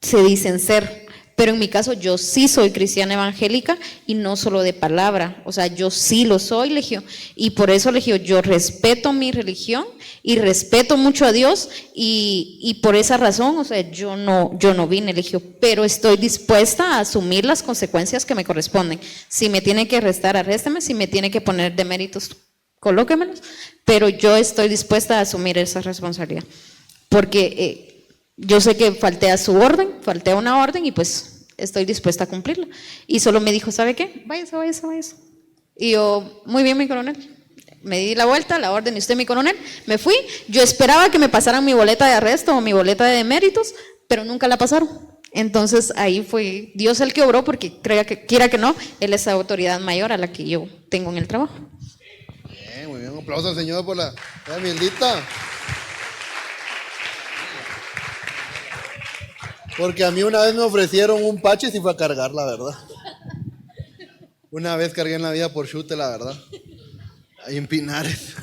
se dicen ser, pero en mi caso yo sí soy cristiana evangélica y no solo de palabra, o sea, yo sí lo soy, le dije, y por eso le dije, yo respeto mi religión y respeto mucho a Dios, y por esa razón, o sea, yo no vine, le dije, pero estoy dispuesta a asumir las consecuencias que me corresponden. Si me tiene que arrestar, arrésteme, si me tiene que poner deméritos, colóquemelos, pero yo estoy dispuesta a asumir esa responsabilidad, porque yo sé que falté a una orden y pues estoy dispuesta a cumplirla. Y solo me dijo, ¿sabe qué? Váyase. Y yo, muy bien, mi coronel. Me di la vuelta, la orden y usted, mi coronel. Me fui. Yo esperaba que me pasaran mi boleta de arresto o mi boleta de deméritos, pero nunca la pasaron. Entonces ahí fue Dios el que obró, porque quiera que no, Él es la autoridad mayor a la que yo tengo en el trabajo. Bien, muy bien. Un aplauso al Señor por la Mildita. Porque a mí una vez me ofrecieron un pache y sí fue a cargar, la verdad. Una vez cargué en la vida por chute, la verdad. Ahí en Pinares.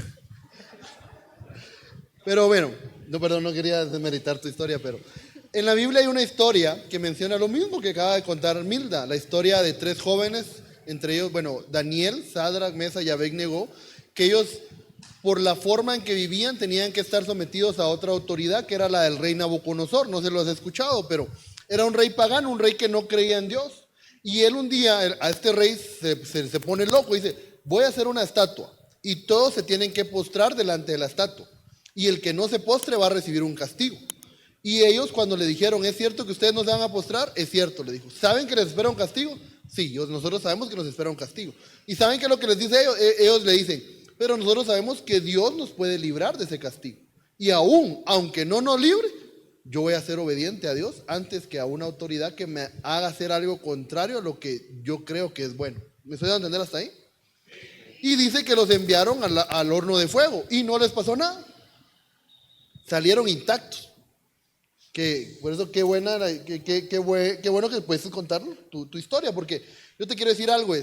Pero bueno, no quería desmeritar tu historia, pero en la Biblia hay una historia que menciona lo mismo que acaba de contar Milda, la historia de 3 jóvenes entre ellos, bueno, Daniel, Sadrach, Mesach y Abed-Negó, que ellos, por la forma en que vivían, tenían que estar sometidos a otra autoridad, que era la del rey Nabucodonosor. No se lo has escuchado, pero era un rey pagano, un rey que no creía en Dios. Y él un día, a este rey se pone loco y dice, voy a hacer una estatua y todos se tienen que postrar delante de la estatua. Y el que no se postre va a recibir un castigo. Y ellos cuando le dijeron, ¿es cierto que ustedes no se van a postrar? Es cierto, le dijo. ¿Saben que les espera un castigo? Sí, nosotros sabemos que nos espera un castigo. ¿Y saben qué es lo que les dice ellos? Ellos le dicen, pero nosotros sabemos que Dios nos puede librar de ese castigo. Y aún, aunque no nos libre, yo voy a ser obediente a Dios antes que a una autoridad que me haga hacer algo contrario a lo que yo creo que es bueno. ¿Me estoy dando a entender hasta ahí? Y dice que los enviaron al horno de fuego y no les pasó nada. Salieron intactos. Por eso qué bueno que puedes contar tu historia, porque yo te quiero decir algo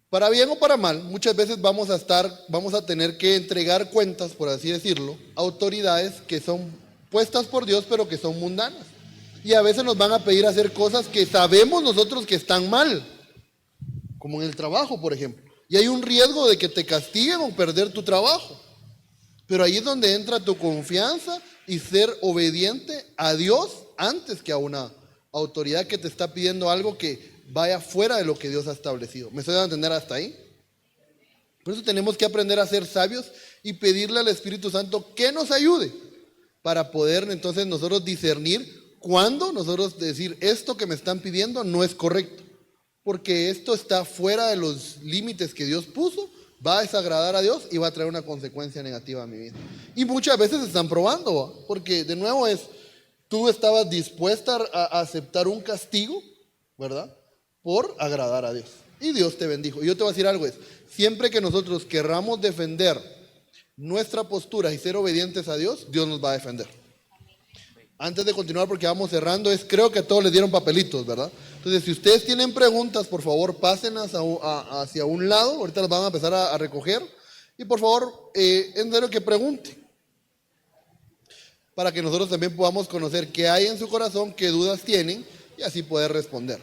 para bien o para mal, muchas veces vamos a tener que entregar cuentas, por así decirlo, a autoridades que son puestas por Dios, pero que son mundanas. Y a veces nos van a pedir hacer cosas que sabemos nosotros que están mal, como en el trabajo, por ejemplo. Y hay un riesgo de que te castiguen o perder tu trabajo. Pero ahí es donde entra tu confianza y ser obediente a Dios antes que a una autoridad que te está pidiendo algo que vaya fuera de lo que Dios ha establecido. ¿Me estoy dando a entender hasta ahí? Por eso tenemos que aprender a ser sabios y pedirle al Espíritu Santo que nos ayude para poder entonces nosotros discernir cuándo nosotros decir esto que me están pidiendo no es correcto, porque esto está fuera de los límites que Dios puso, va a desagradar a Dios y va a traer una consecuencia negativa a mi vida. Y muchas veces están probando, ¿va? Porque de nuevo tú estabas dispuesta a aceptar un castigo, ¿verdad? Por agradar a Dios. Y Dios te bendijo. Y yo te voy a decir algo, siempre que nosotros querramos defender nuestra postura y ser obedientes a Dios, Dios nos va a defender. Antes de continuar, porque vamos cerrando, creo que a todos les dieron papelitos, ¿verdad? Entonces, si ustedes tienen preguntas, por favor, pásenlas hacia un lado. Ahorita las van a empezar a recoger. Y por favor, en serio que pregunten. Para que nosotros también podamos conocer qué hay en su corazón, qué dudas tienen, y así poder responder.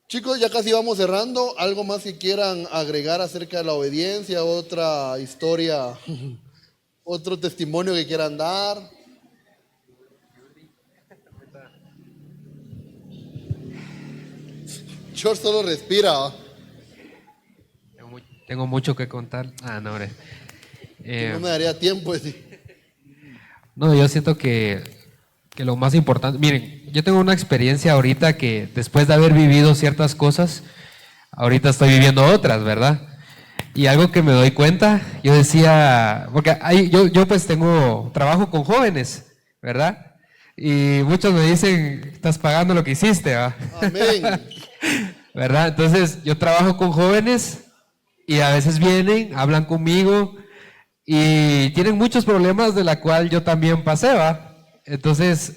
Chicos, ya casi vamos cerrando. ¿Algo más que quieran agregar acerca de la obediencia? ¿Otra historia? ¿Otro testimonio que quieran dar? George solo respira. Tengo mucho que contar. No, hombre. No me daría tiempo. No, yo siento que lo más importante, miren, yo tengo una experiencia ahorita que después de haber vivido ciertas cosas, ahorita estoy viviendo otras, ¿verdad? Y algo que me doy cuenta, yo decía, porque yo pues trabajo con jóvenes, ¿verdad? Y muchos me dicen, estás pagando lo que hiciste, ¿va? Amén. ¿Verdad? Entonces, yo trabajo con jóvenes y a veces vienen, hablan conmigo y tienen muchos problemas de la cual yo también pasé, ¿va? Entonces,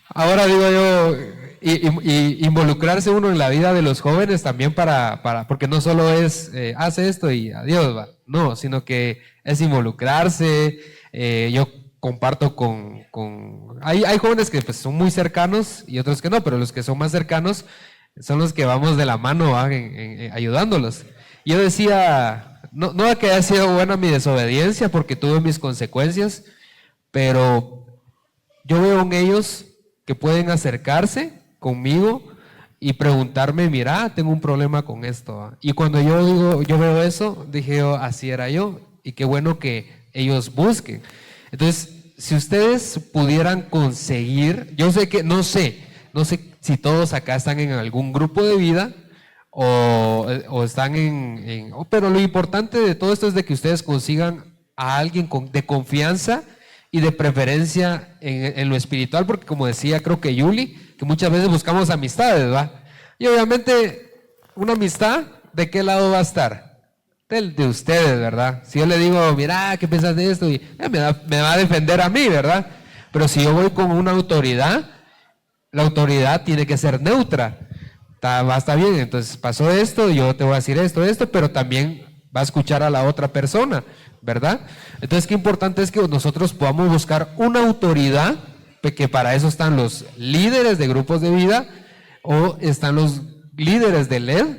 ahora digo yo, involucrarse uno en la vida de los jóvenes también porque no solo es, hace esto y adiós, ¿va? No, sino que es involucrarse. Yo comparto hay jóvenes que pues, son muy cercanos y otros que no, pero los que son más cercanos son los que vamos de la mano ayudándolos. Yo decía, no que haya sido buena mi desobediencia porque tuve mis consecuencias, pero yo veo en ellos que pueden acercarse conmigo y preguntarme, mira, tengo un problema con esto. Y cuando yo veo eso, dije yo, así era yo, y qué bueno que ellos busquen. Entonces, si ustedes pudieran conseguir, yo sé que, no sé si todos acá están en algún grupo de vida o están pero lo importante de todo esto es de que ustedes consigan a alguien de confianza y de preferencia en lo espiritual, porque como decía creo que Yuli, que muchas veces buscamos amistades, ¿va? Y obviamente una amistad, ¿de qué lado va a estar? De ustedes, ¿verdad? Si yo le digo, mira, ¿qué piensas de esto? Y me va a defender a mí, ¿verdad? Pero si yo voy con una autoridad, la autoridad tiene que ser neutra. Está bien, entonces pasó esto, yo te voy a decir esto, pero también va a escuchar a la otra persona, ¿verdad? Entonces, qué importante es que nosotros podamos buscar una autoridad, que para eso están los líderes de grupos de vida o están los líderes de LED,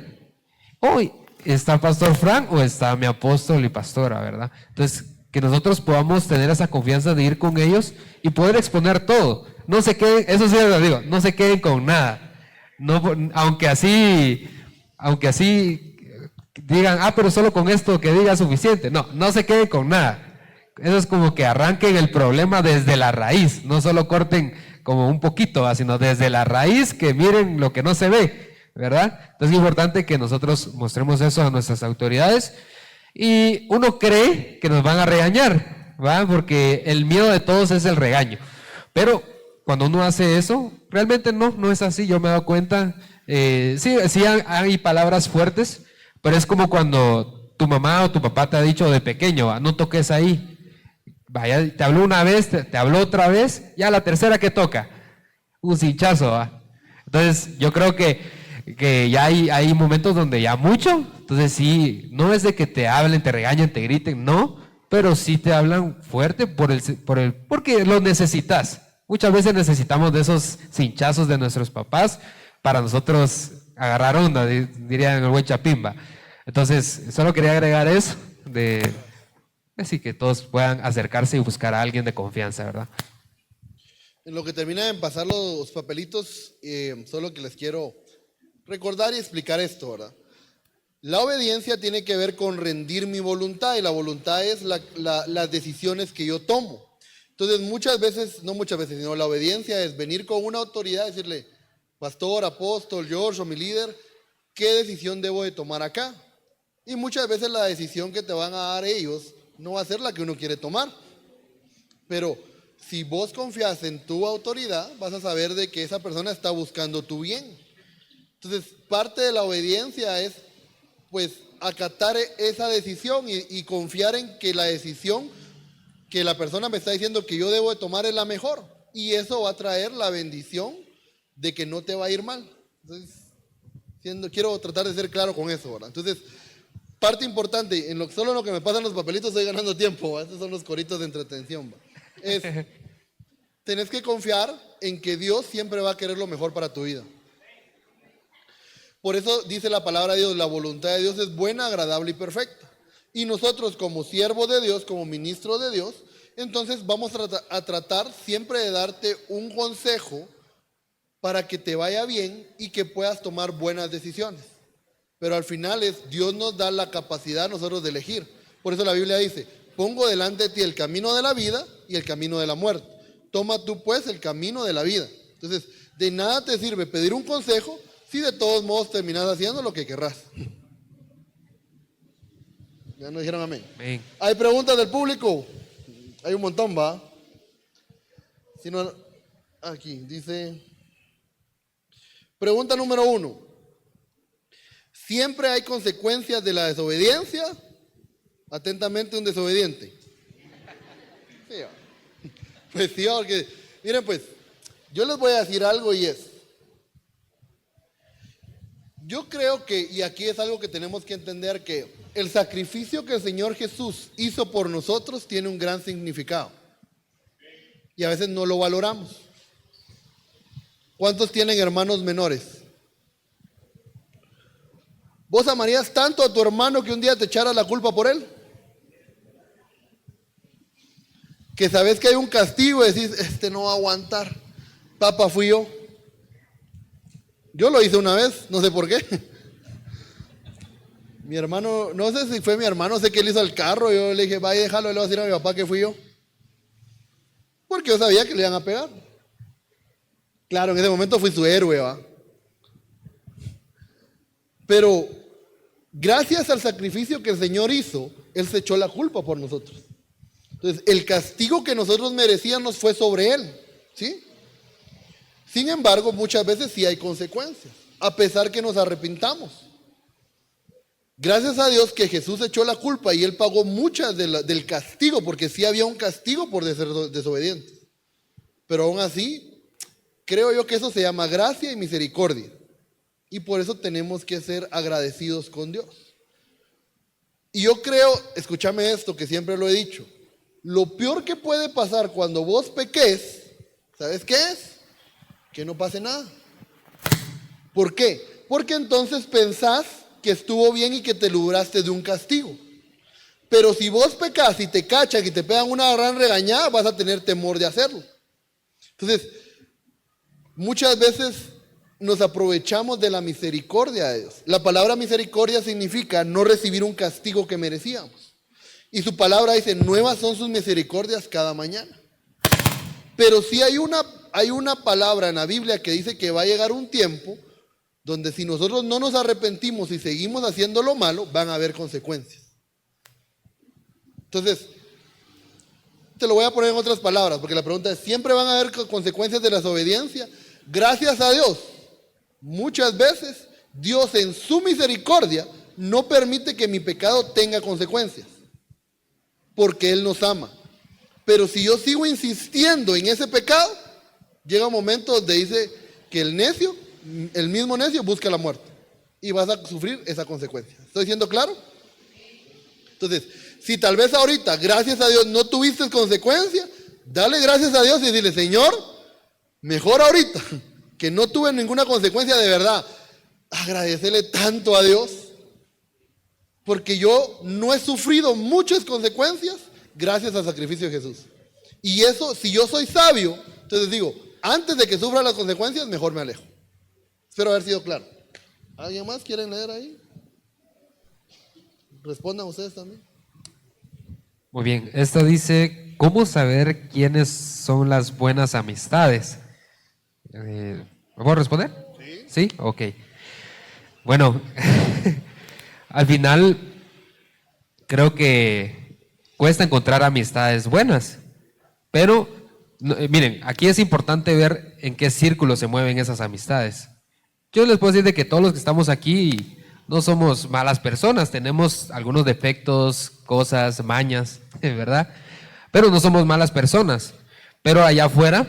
hoy está Pastor Frank o está mi apóstol y pastora, ¿verdad? Entonces, que nosotros podamos tener esa confianza de ir con ellos y poder exponer todo. No se queden, eso sí les digo, no se queden con nada. No, aunque así digan, pero solo con esto que diga es suficiente. No, no se queden con nada. Eso es como que arranquen el problema desde la raíz, no solo corten como un poquito, sino desde la raíz, que miren lo que no se ve, ¿verdad? Entonces es importante que nosotros mostremos eso a nuestras autoridades. Y uno cree que nos van a regañar, ¿va? Porque el miedo de todos es el regaño. Pero cuando uno hace eso, realmente no es así. Yo me he dado cuenta, sí hay palabras fuertes, pero es como cuando tu mamá o tu papá te ha dicho de pequeño, ¿va? No toques ahí. Vaya, te habló una vez, te habló otra vez, ya la tercera que toca, un cinchazo, ¿va? Entonces yo creo que ya hay momentos donde ya mucho, entonces sí, no es de que te hablen, te regañen, te griten, no, pero sí te hablan fuerte porque lo necesitas. Muchas veces necesitamos de esos cinchazos de nuestros papás para nosotros agarrar onda, dirían el buen Chapimba. Entonces, solo quería agregar eso, así que todos puedan acercarse y buscar a alguien de confianza, ¿verdad? En lo que termina en pasar los papelitos, solo que les quiero recordar y explicar esto, ¿verdad? La obediencia tiene que ver con rendir mi voluntad, y la voluntad es las decisiones que yo tomo. Entonces muchas veces, no muchas veces, sino la obediencia es venir con una autoridad y decirle, pastor, apóstol, George o mi líder, ¿qué decisión debo de tomar acá? Y muchas veces la decisión que te van a dar ellos no va a ser la que uno quiere tomar. Pero si vos confías en tu autoridad, vas a saber de que esa persona está buscando tu bien. Entonces, parte de la obediencia es, pues, acatar esa decisión y confiar en que la decisión que la persona me está diciendo que yo debo de tomar es la mejor. Y eso va a traer la bendición de que no te va a ir mal. Entonces, quiero tratar de ser claro con eso, ¿verdad? Entonces, parte importante, solo en lo que me pasan los papelitos estoy ganando tiempo, ¿va? Estos son los coritos de entretención, ¿va? Tenés que confiar en que Dios siempre va a querer lo mejor para tu vida. Por eso dice la palabra de Dios, la voluntad de Dios es buena, agradable y perfecta. Y nosotros como siervos de Dios, como ministros de Dios, entonces vamos a tratar siempre de darte un consejo para que te vaya bien y que puedas tomar buenas decisiones. Pero al final Dios nos da la capacidad a nosotros de elegir. Por eso la Biblia dice, pongo delante de ti el camino de la vida y el camino de la muerte. Toma tú pues el camino de la vida. Entonces, de nada te sirve pedir un consejo si de todos modos terminas haciendo lo que querrás. Ya no dijeron amén. Amén. ¿Hay preguntas del público? Hay un montón, ¿va? Si no, aquí dice, pregunta número 1. ¿Siempre hay consecuencias de la desobediencia? Atentamente, un desobediente. Sí, pues sí, porque, miren pues, yo les voy a decir algo y es, yo creo que, y aquí es algo que tenemos que entender, que el sacrificio que el Señor Jesús hizo por nosotros tiene un gran significado. Y a veces no lo valoramos. ¿Cuántos tienen hermanos menores? ¿Vos amarías tanto a tu hermano que un día te echara la culpa por él? Que sabes que hay un castigo y decís, no va a aguantar. Papá, fui yo. Yo lo hice una vez, no sé por qué. Mi hermano, no sé si fue mi hermano, sé que él hizo el carro. Yo le dije, vaya, déjalo, le voy a decir a mi papá que fui yo. Porque yo sabía que le iban a pegar. Claro, en ese momento fui su héroe, ¿va? Pero gracias al sacrificio que el Señor hizo, Él se echó la culpa por nosotros. Entonces, el castigo que nosotros merecíamos fue sobre Él, ¿sí? Sin embargo, muchas veces sí hay consecuencias, a pesar que nos arrepintamos. Gracias a Dios que Jesús echó la culpa y Él pagó muchas del castigo, porque sí había un castigo por ser desobedientes. Pero aún así, creo yo que eso se llama gracia y misericordia. Y por eso tenemos que ser agradecidos con Dios. Y yo creo, escúchame esto que siempre lo he dicho, lo peor que puede pasar cuando vos peques, ¿sabes qué es? Que no pase nada. ¿Por qué? Porque entonces pensás que estuvo bien y que te libraste de un castigo. Pero si vos pecas y te cachan y te pegan una gran regañada, vas a tener temor de hacerlo. Entonces, muchas veces nos aprovechamos de la misericordia de Dios. La palabra misericordia significa no recibir un castigo que merecíamos. Y su palabra dice, nuevas son sus misericordias cada mañana. Pero sí hay una palabra en la Biblia que dice que va a llegar un tiempo donde si nosotros no nos arrepentimos y seguimos haciendo lo malo, van a haber consecuencias. Entonces, te lo voy a poner en otras palabras, porque la pregunta es, ¿siempre van a haber consecuencias de la desobediencia? Gracias a Dios, muchas veces Dios en su misericordia no permite que mi pecado tenga consecuencias, porque Él nos ama. Pero si yo sigo insistiendo en ese pecado, llega un momento donde dice que el mismo necio busca la muerte y vas a sufrir esa consecuencia. ¿Estoy siendo claro? Entonces, si tal vez ahorita, gracias a Dios, no tuviste consecuencia, dale gracias a Dios y dile, Señor, mejor ahorita que no tuve ninguna consecuencia de verdad. Agradecerle tanto a Dios, porque yo no he sufrido muchas consecuencias gracias al sacrificio de Jesús. Y eso, si yo soy sabio, entonces digo, antes de que sufra las consecuencias, mejor me alejo. Espero haber sido claro. ¿Alguien más quieren leer ahí? Respondan ustedes también. Muy bien, esto dice, ¿cómo saber quiénes son las buenas amistades? ¿Me puedo responder? Sí. ¿Sí? Ok. Bueno, al final creo que cuesta encontrar amistades buenas, pero miren, aquí es importante ver en qué círculo se mueven esas amistades. Yo les puedo decir de que todos los que estamos aquí no somos malas personas, tenemos algunos defectos, cosas, mañas, ¿verdad? Pero no somos malas personas. Pero allá afuera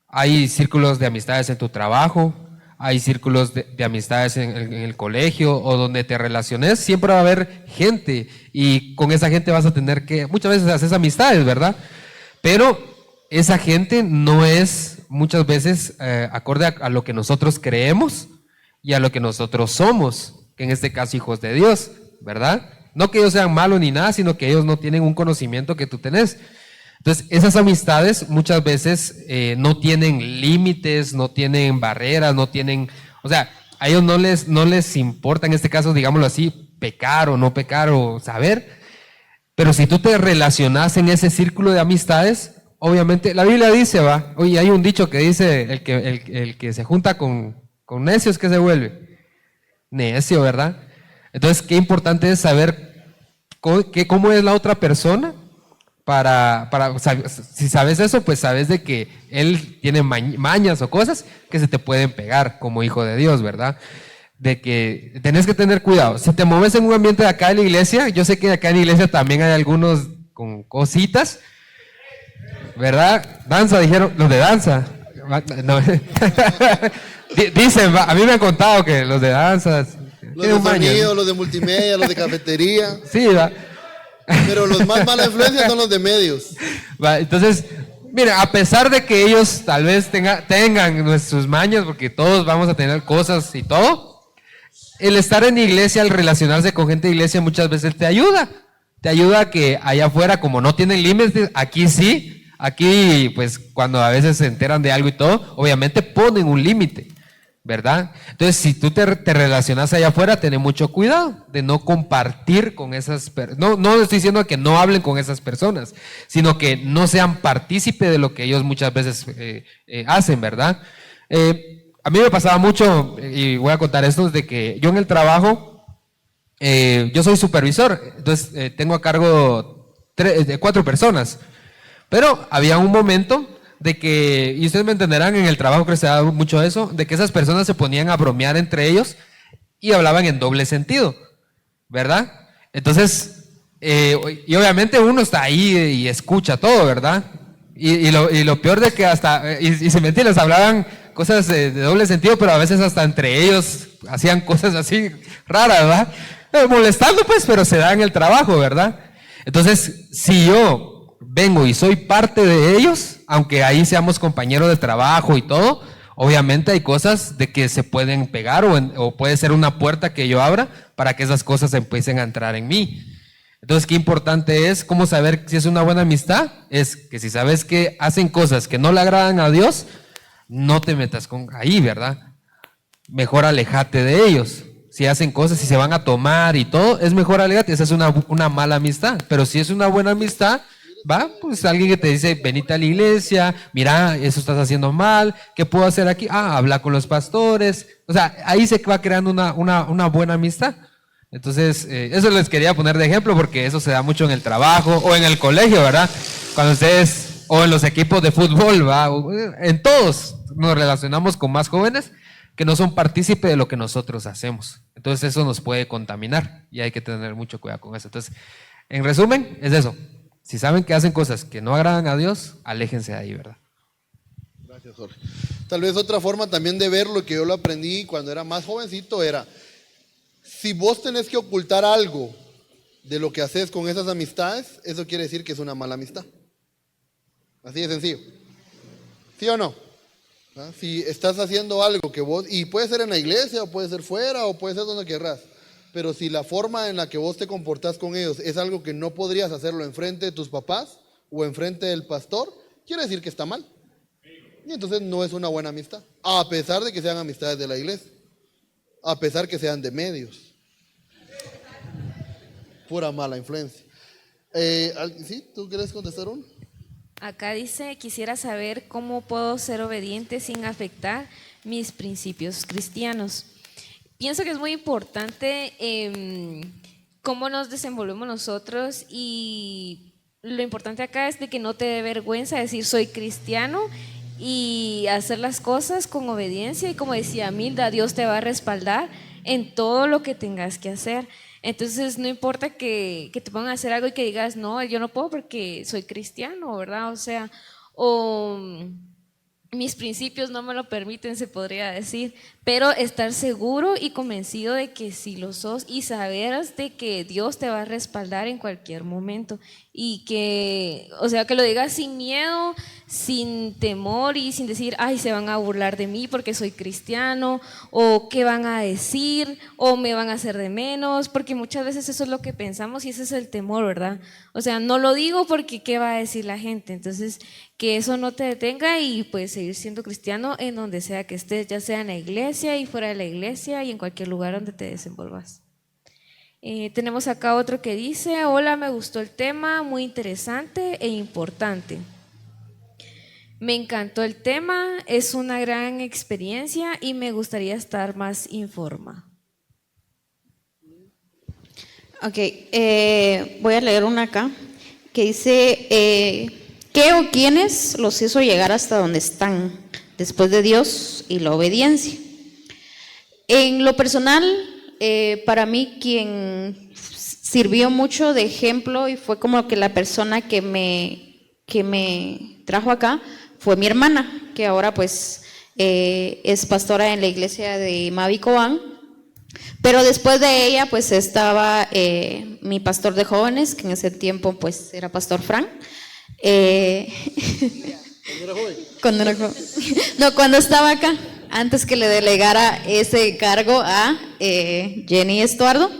hay círculos de amistades en tu trabajo, hay círculos de amistades en el colegio o donde te relaciones, siempre va a haber gente y con esa gente vas a tener que, muchas veces haces amistades, ¿verdad? Pero esa gente no es muchas veces acorde a lo que nosotros creemos y a lo que nosotros somos, que en este caso hijos de Dios, ¿verdad? No que ellos sean malos ni nada, sino que ellos no tienen un conocimiento que tú tenés. Entonces, esas amistades muchas veces no tienen límites, no tienen barreras, no tienen, o sea, a ellos no les importa, en este caso, digámoslo así, pecar o no pecar o saber, pero si tú te relacionas en ese círculo de amistades, obviamente, la Biblia dice, va, oye, hay un dicho que dice, el que se junta con necios, ¿qué se vuelve? Necio, ¿verdad? Entonces, qué importante es saber cómo es la otra persona si sabes eso, pues sabes de que él tiene mañas o cosas que se te pueden pegar como hijo de Dios, ¿verdad? De que tenés que tener cuidado. Si te mueves en un ambiente de acá de la iglesia, yo sé que acá en la iglesia también hay algunos con cositas, ¿verdad? Danza, dijeron, los de danza. No. Dicen, a mí me han contado que los de danza... Los de sonido, los de multimedia, los de cafetería. Sí, va. Pero los más mala influencia son los de medios. Va, entonces, mira, a pesar de que ellos tal vez tengan nuestros maños, porque todos vamos a tener cosas y todo, el estar en iglesia, el relacionarse con gente de iglesia muchas veces te ayuda. Te ayuda a que allá afuera, como no tienen límites, aquí sí, aquí pues cuando a veces se enteran de algo y todo, obviamente ponen un límite, ¿verdad? Entonces, si tú te relacionas allá afuera, ten mucho cuidado de no compartir con esas personas. No estoy diciendo que no hablen con esas personas, sino que no sean partícipe de lo que ellos muchas veces hacen, ¿verdad? A mí me pasaba mucho, y voy a contar esto, de que yo en el trabajo, yo soy supervisor, entonces tengo a cargo 4 personas, pero había un momento de que, y ustedes me entenderán, en el trabajo que se da mucho eso, de que esas personas se ponían a bromear entre ellos y hablaban en doble sentido, ¿verdad? Entonces, y obviamente uno está ahí y escucha todo, ¿verdad? Y lo peor de que hasta, y sin mentirles, hablaban cosas de doble sentido, pero a veces hasta entre ellos hacían cosas así raras, ¿verdad? Molestando pues, pero se da en el trabajo, ¿verdad? Entonces, si yo vengo y soy parte de ellos, aunque ahí seamos compañeros de trabajo y todo, Obviamente hay cosas de que se pueden pegar o puede ser una puerta que yo abra para que esas cosas empiecen a entrar en mí. Entonces, qué importante es, cómo saber si es una buena amistad, es que si sabes que hacen cosas que no le agradan a Dios, no te metas ahí, ¿verdad? Mejor alejate de ellos. Si hacen cosas, si se van a tomar y todo, es mejor alejate. Esa es una mala amistad. Pero si es una buena amistad, pues alguien que te dice, venite a la iglesia, mira, eso estás haciendo mal, ¿qué puedo hacer aquí? Habla con los pastores. O sea, ahí se va creando una buena amistad. Entonces, eso les quería poner de ejemplo porque eso se da mucho en el trabajo o en el colegio, ¿verdad? Cuando ustedes, o en los equipos de fútbol, ¿va? En todos nos relacionamos con más jóvenes que no son partícipes de lo que nosotros hacemos. Entonces, eso nos puede contaminar y hay que tener mucho cuidado con eso. Entonces, en resumen, es eso. Si saben que hacen cosas que no agradan a Dios, aléjense de ahí, ¿verdad? Gracias, Jorge. Tal vez otra forma también de ver lo que yo lo aprendí cuando era más jovencito era, si vos tenés que ocultar algo de lo que haces con esas amistades, eso quiere decir que es una mala amistad. Así de sencillo. ¿Sí o no? ¿Ah? Si estás haciendo algo que vos, y puede ser en la iglesia, o puede ser fuera, o puede ser donde querrás, pero si la forma en la que vos te comportás con ellos es algo que no podrías hacerlo enfrente de tus papás o enfrente del pastor, quiere decir que está mal. Y entonces no es una buena amistad, a pesar de que sean amistades de la iglesia, a pesar que sean de medios. Pura mala influencia. ¿Sí? ¿Tú quieres contestar uno? Acá dice, quisiera saber cómo puedo ser obediente sin afectar mis principios cristianos. Pienso que es muy importante cómo nos desenvolvemos nosotros, y lo importante acá es de que no te dé vergüenza decir soy cristiano y hacer las cosas con obediencia, y como decía Milda, Dios te va a respaldar en todo lo que tengas que hacer. Entonces no importa que te pongan a hacer algo y que digas, no, yo no puedo porque soy cristiano, ¿verdad? O sea, mis principios no me lo permiten, se podría decir, pero estar seguro y convencido de que sí lo sos, y saber de que Dios te va a respaldar en cualquier momento, y que, o sea, que lo digas sin miedo, sin temor y sin decir, ay, se van a burlar de mí porque soy cristiano, o qué van a decir, o me van a hacer de menos, porque muchas veces eso es lo que pensamos y ese es el temor, ¿verdad? O sea, no lo digo porque qué va a decir la gente. Entonces, que eso no te detenga y pues seguir siendo cristiano en donde sea que estés, ya sea en la iglesia y fuera de la iglesia y en cualquier lugar donde te desenvolvas. Tenemos acá otro que dice, hola, me gustó el tema, muy interesante e importante. Me encantó el tema, es una gran experiencia y me gustaría estar más informada. Ok, voy a leer una acá que dice, ¿qué o quiénes los hizo llegar hasta donde están después de Dios y la obediencia? En lo personal, para mí quien sirvió mucho de ejemplo y fue como que la persona que me trajo acá fue mi hermana, que ahora pues es pastora en la iglesia de Mavicobán. Pero después de ella pues estaba mi pastor de jóvenes, que en ese tiempo pues era pastor Frank. Cuando era joven. No, cuando estaba acá, antes que le delegara ese cargo a Jenny y Estuardo.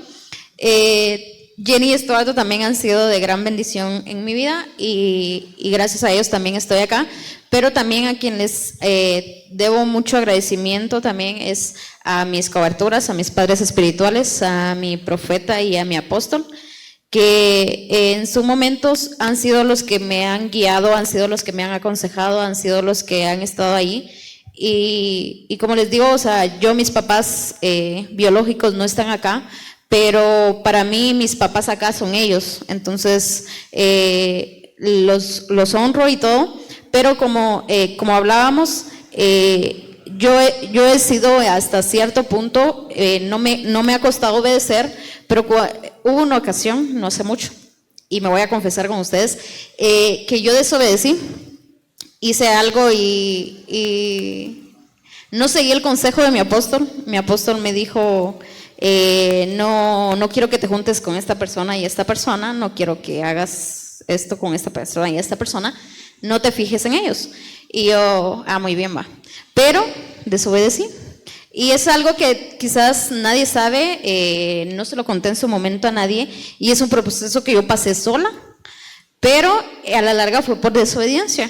Jenny y Estuardo también han sido de gran bendición en mi vida y gracias a ellos también estoy acá, pero también a quien les debo mucho agradecimiento también es a mis coberturas, a mis padres espirituales, a mi profeta y a mi apóstol, que en sus momentos han sido los que me han guiado, han sido los que me han aconsejado, han sido los que han estado ahí. Y como les digo, o sea, yo, mis papás biológicos no están acá, pero para mí mis papás acá son ellos, entonces los honro y todo, pero como hablábamos, yo he sido hasta cierto punto, no me ha costado obedecer, pero hubo una ocasión, no hace mucho, y me voy a confesar con ustedes, que yo desobedecí, hice algo y no seguí el consejo de mi apóstol me dijo, no quiero que te juntes con esta persona y esta persona, no quiero que hagas esto con esta persona y esta persona, no te fijes en ellos. Y yo, muy bien, va. Pero desobedecí. Y es algo que quizás nadie sabe, no se lo conté en su momento a nadie, y es un proceso que yo pasé sola, pero a la larga fue por desobediencia.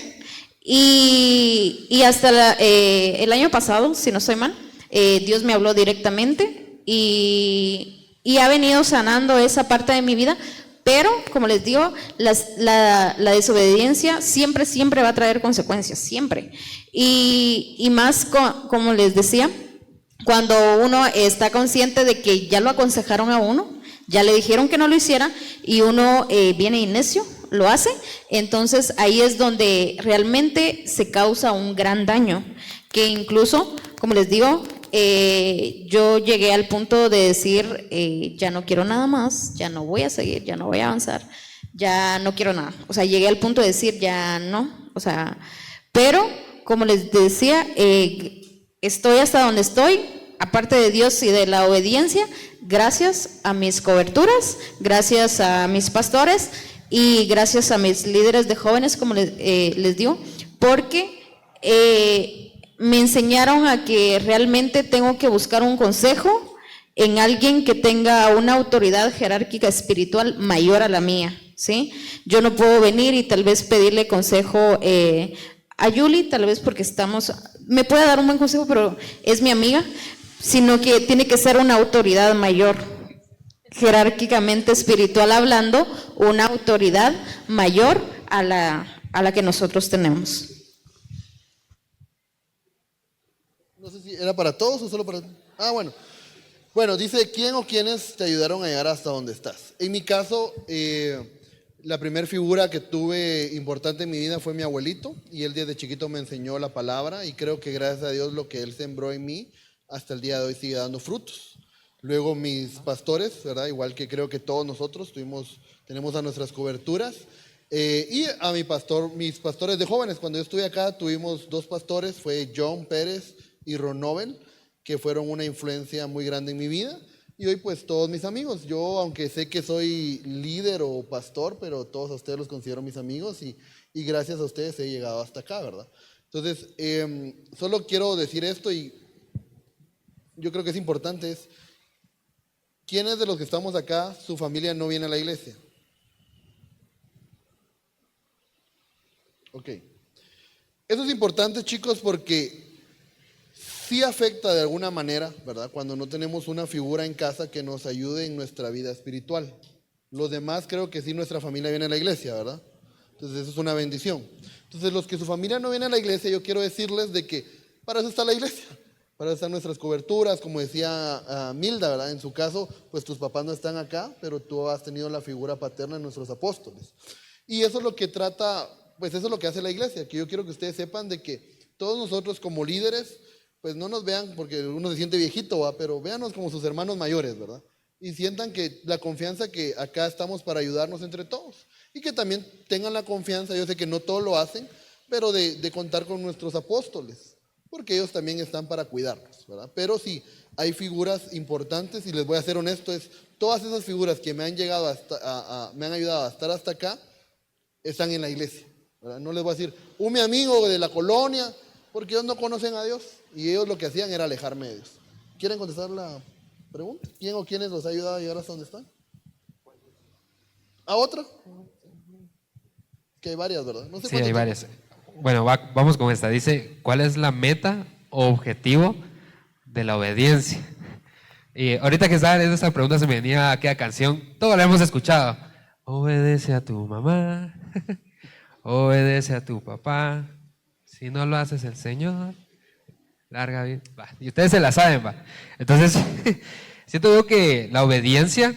Y hasta el año pasado, si no estoy mal, Dios me habló directamente y ha venido sanando esa parte de mi vida, pero como les digo, la desobediencia siempre va a traer consecuencias, siempre. Y más, como les decía, cuando uno está consciente de que ya lo aconsejaron a uno, ya le dijeron que no lo hiciera y uno viene y necio, lo hace, entonces ahí es donde realmente se causa un gran daño, que incluso, como les digo, yo llegué al punto de decir, ya no quiero nada más, ya no voy a seguir, ya no voy a avanzar, ya no quiero nada. O sea, llegué al punto de decir, ya no, o sea, pero como les decía, estoy hasta donde estoy, aparte de Dios y de la obediencia, gracias a mis coberturas, gracias a mis pastores y gracias a mis líderes de jóvenes, como les digo, porque me enseñaron a que realmente tengo que buscar un consejo en alguien que tenga una autoridad jerárquica espiritual mayor a la mía, ¿sí? Yo no puedo venir y tal vez pedirle consejo a Yuli, tal vez porque me puede dar un buen consejo, pero es mi amiga, sino que tiene que ser una autoridad mayor, jerárquicamente espiritual hablando, una autoridad mayor a la que nosotros tenemos. No sé si era para todos o solo para... bueno. Bueno, dice, ¿quién o quiénes te ayudaron a llegar hasta donde estás? En mi caso, la primera figura que tuve importante en mi vida fue mi abuelito, y él desde chiquito me enseñó la palabra, y creo que gracias a Dios lo que él sembró en mí hasta el día de hoy sigue dando frutos. Luego mis pastores, ¿verdad? Igual que creo que todos nosotros tenemos a nuestras coberturas. Y a mis pastores de jóvenes. Cuando yo estuve acá tuvimos 2 pastores, fue John Pérez y Ron Nobel, que fueron una influencia muy grande en mi vida. Y hoy pues todos mis amigos. Yo, aunque sé que soy líder o pastor, pero todos a ustedes los considero mis amigos y gracias a ustedes he llegado hasta acá, ¿verdad? Entonces, solo quiero decir esto y yo creo que es importante, ¿quiénes de los que estamos acá, su familia no viene a la iglesia? Ok. Eso es importante, chicos, porque sí afecta de alguna manera, ¿verdad? Cuando no tenemos una figura en casa que nos ayude en nuestra vida espiritual. Los demás creo que sí nuestra familia viene a la iglesia, ¿verdad? Entonces eso es una bendición. Entonces los que su familia no viene a la iglesia, yo quiero decirles de que para eso está la iglesia. Para eso están nuestras coberturas, como decía Milda, ¿verdad? En su caso, pues tus papás no están acá, pero tú has tenido la figura paterna de nuestros apóstoles. Y eso es lo que trata, pues eso es lo que hace la iglesia, que yo quiero que ustedes sepan de que todos nosotros como líderes, pues no nos vean porque uno se siente viejito, ¿va? Pero véanos como sus hermanos mayores, ¿verdad? Y sientan que la confianza que acá estamos para ayudarnos entre todos. Y que también tengan la confianza, yo sé que no todos lo hacen, pero de contar con nuestros apóstoles. Porque ellos también están para cuidarnos, ¿verdad? Pero sí, hay figuras importantes y les voy a ser honesto, todas esas figuras que me han llegado me han ayudado a estar hasta acá, están en la iglesia, ¿verdad? No les voy a decir, mi amigo de la colonia, porque ellos no conocen a Dios y ellos lo que hacían era alejarme de Dios. ¿Quieren contestar la pregunta? ¿Quién o quiénes los ha ayudado a llegar hasta donde están? ¿A otra? Que hay varias, ¿verdad? No sé sí, hay varias. Bueno, vamos con esta. Dice, ¿cuál es la meta o objetivo de la obediencia? Y ahorita que estaba en esta pregunta se me venía aquella canción, todos la hemos escuchado. Obedece a tu mamá, obedece a tu papá, si no lo haces el Señor, larga vida. Y ustedes se la saben, va. Entonces, siento yo que la obediencia,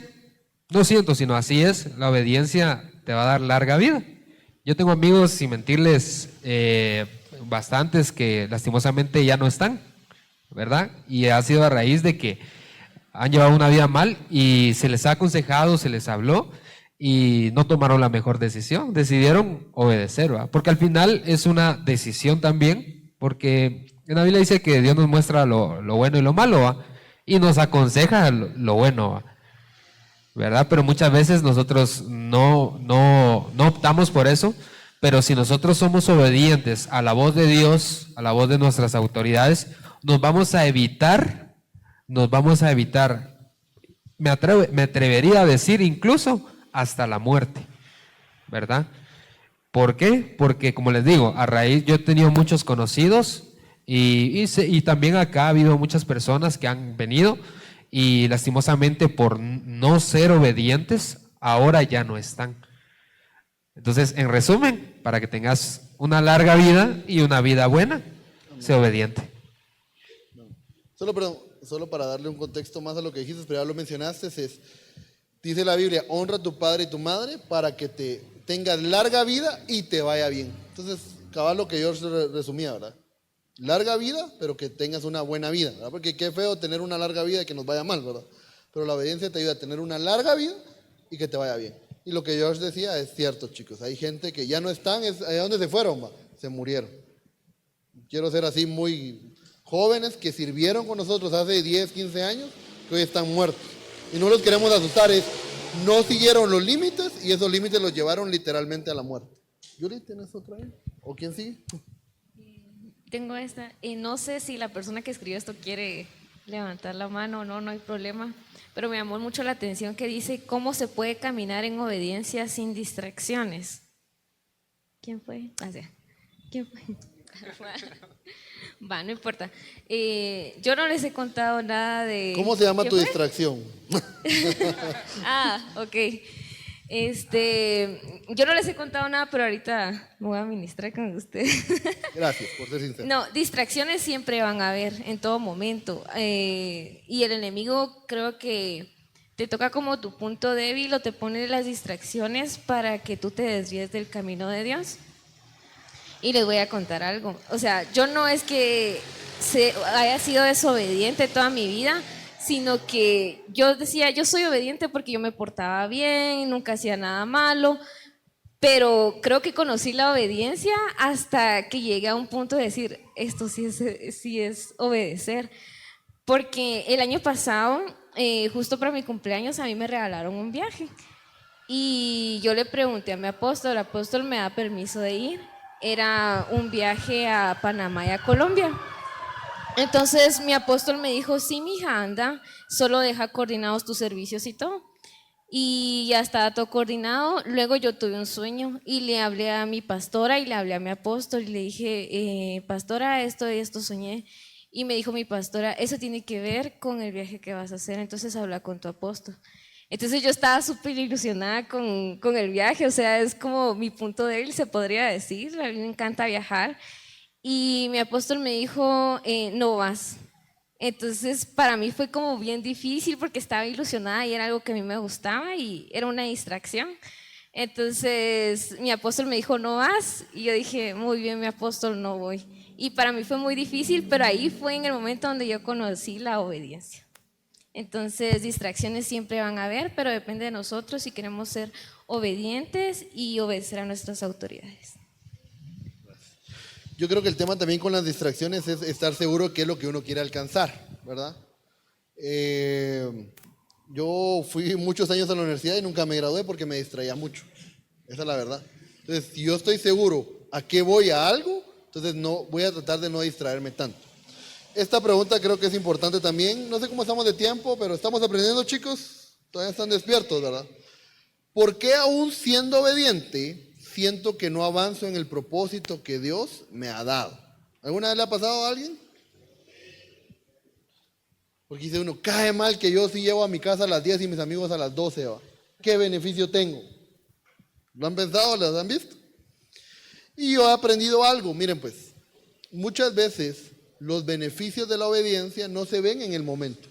no siento, sino así es, la obediencia te va a dar larga vida. Yo tengo amigos, sin mentirles, bastantes que lastimosamente ya no están, ¿verdad? Y ha sido a raíz de que han llevado una vida mal y se les ha aconsejado, se les habló y no tomaron la mejor decisión, decidieron obedecer, ¿verdad? Porque al final es una decisión también, porque en la Biblia dice que Dios nos muestra lo bueno y lo malo, ¿verdad? Y nos aconseja lo bueno, ¿verdad? ¿Verdad? Pero muchas veces nosotros no optamos por eso Pero si nosotros somos obedientes a la voz de Dios, a la voz de nuestras autoridades, nos vamos a evitar, me atrevería a decir incluso hasta la muerte, ¿verdad? ¿Por qué? Porque, como les digo, yo he tenido muchos conocidos y también acá ha habido muchas personas que han venido y lastimosamente por no ser obedientes, ahora ya no están. Entonces, en resumen, para que tengas una larga vida y una vida buena, sé obediente. Solo para darle un contexto más a lo que dijiste, pero ya lo mencionaste, dice la Biblia, honra a tu padre y tu madre para que te tengas larga vida y te vaya bien. Entonces, cabal lo que yo resumía, ¿verdad? Larga vida, pero que tengas una buena vida, ¿verdad? Porque qué feo tener una larga vida y que nos vaya mal, ¿verdad? Pero la obediencia te ayuda a tener una larga vida y que te vaya bien. Y lo que George decía es cierto, chicos. Hay gente que ya no están, ¿a dónde se fueron? Se murieron. Quiero ser así muy jóvenes que sirvieron con nosotros hace 10, 15 años, que hoy están muertos. Y no los queremos asustar, no siguieron los límites y esos límites los llevaron literalmente a la muerte. ¿Yuri, tienes otra ahí? ¿O quién sigue? Tengo esta. No sé si la persona que escribió esto quiere levantar la mano o no, no hay problema. Pero me llamó mucho la atención que dice, ¿cómo se puede caminar en obediencia sin distracciones? ¿Quién fue? ¿Quién fue? Va, no importa. Yo no les he contado nada de... ¿Cómo se llama tu distracción? Ok. Yo no les he contado nada, pero ahorita me voy a ministrar con ustedes. Gracias por ser sincero. No, distracciones siempre van a haber en todo momento. Y el enemigo creo que te toca como tu punto débil o te pone las distracciones para que tú te desvíes del camino de Dios. Y les voy a contar algo. O sea, yo no es que haya sido desobediente toda mi vida, sino que yo decía, yo soy obediente porque yo me portaba bien, nunca hacía nada malo, pero creo que conocí la obediencia hasta que llegué a un punto de decir, esto sí es obedecer. Porque el año pasado, justo para mi cumpleaños, a mí me regalaron un viaje. Y yo le pregunté a mi apóstol, el apóstol me da permiso de ir. Era un viaje a Panamá y a Colombia. Entonces mi apóstol me dijo, sí, mija, anda, solo deja coordinados tus servicios y todo. Y ya estaba todo coordinado. Luego yo tuve un sueño y le hablé a mi pastora y le hablé a mi apóstol y le dije, pastora, esto y esto soñé. Y me dijo mi pastora, eso tiene que ver con el viaje que vas a hacer, entonces habla con tu apóstol. Entonces yo estaba súper ilusionada con el viaje, o sea, es como mi punto débil, se podría decir. A mí me encanta viajar. Y mi apóstol me dijo, no vas. Entonces para mí fue como bien difícil porque estaba ilusionada y era algo que a mí me gustaba y era una distracción. Entonces mi apóstol me dijo, no vas. Y yo dije, muy bien, mi apóstol, no voy. Y para mí fue muy difícil, pero ahí fue en el momento donde yo conocí la obediencia. Entonces distracciones siempre van a haber, pero depende de nosotros si queremos ser obedientes y obedecer a nuestras autoridades. Yo creo que el tema también con las distracciones es estar seguro qué es lo que uno quiere alcanzar, ¿verdad? Yo fui muchos años a la universidad y nunca me gradué porque me distraía mucho. Esa es la verdad. Entonces, si yo estoy seguro a qué voy a algo, entonces no voy a tratar de no distraerme tanto. Esta pregunta creo que es importante también. No sé cómo estamos de tiempo, pero estamos aprendiendo, chicos. Todavía están despiertos, ¿verdad? ¿Por qué aún siendo obediente siento que no avanzo en el propósito que Dios me ha dado? ¿Alguna vez le ha pasado a alguien? Porque dice uno, cae mal que yo sí llevo a mi casa a las 10 y mis amigos a las 12. ¿va? ¿Qué beneficio tengo? ¿Lo han pensado? ¿Lo han visto? Y yo he aprendido algo. Miren pues, muchas veces los beneficios de la obediencia no se ven en el momento.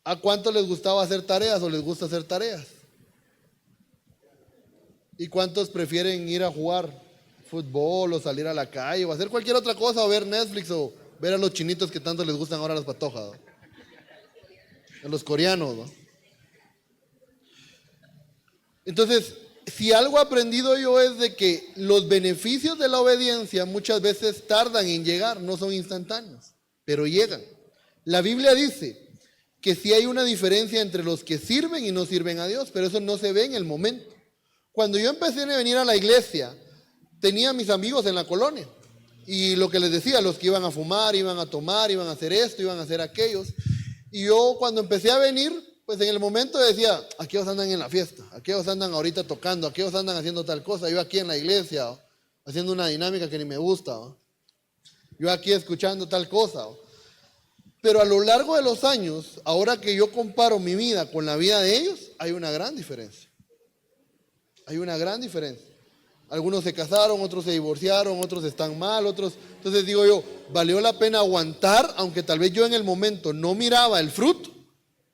¿A cuánto les gustaba hacer tareas o les gusta hacer tareas? ¿Y cuántos prefieren ir a jugar fútbol o salir a la calle o hacer cualquier otra cosa o ver Netflix o ver a los chinitos que tanto les gustan ahora las patojas? ¿no? A los coreanos. ¿no? Entonces, si algo he aprendido yo es de que los beneficios de la obediencia muchas veces tardan en llegar, no son instantáneos, pero llegan. La Biblia dice que sí hay una diferencia entre los que sirven y no sirven a Dios, pero eso no se ve en el momento. Cuando yo empecé a venir a la iglesia, tenía a mis amigos en la colonia. Y lo que les decía, los que iban a fumar, iban a tomar, iban a hacer esto, iban a hacer aquellos. Y yo cuando empecé a venir, pues en el momento decía, aquellos andan en la fiesta, aquellos andan ahorita tocando, aquellos andan haciendo tal cosa, yo aquí en la iglesia, haciendo una dinámica que ni me gusta, yo aquí escuchando tal cosa. Pero a lo largo de los años, ahora que yo comparo mi vida con la vida de ellos, hay una gran diferencia. Hay una gran diferencia. Algunos se casaron, otros se divorciaron, otros están mal, otros... Entonces digo yo, valió la pena aguantar, aunque tal vez yo en el momento no miraba el fruto,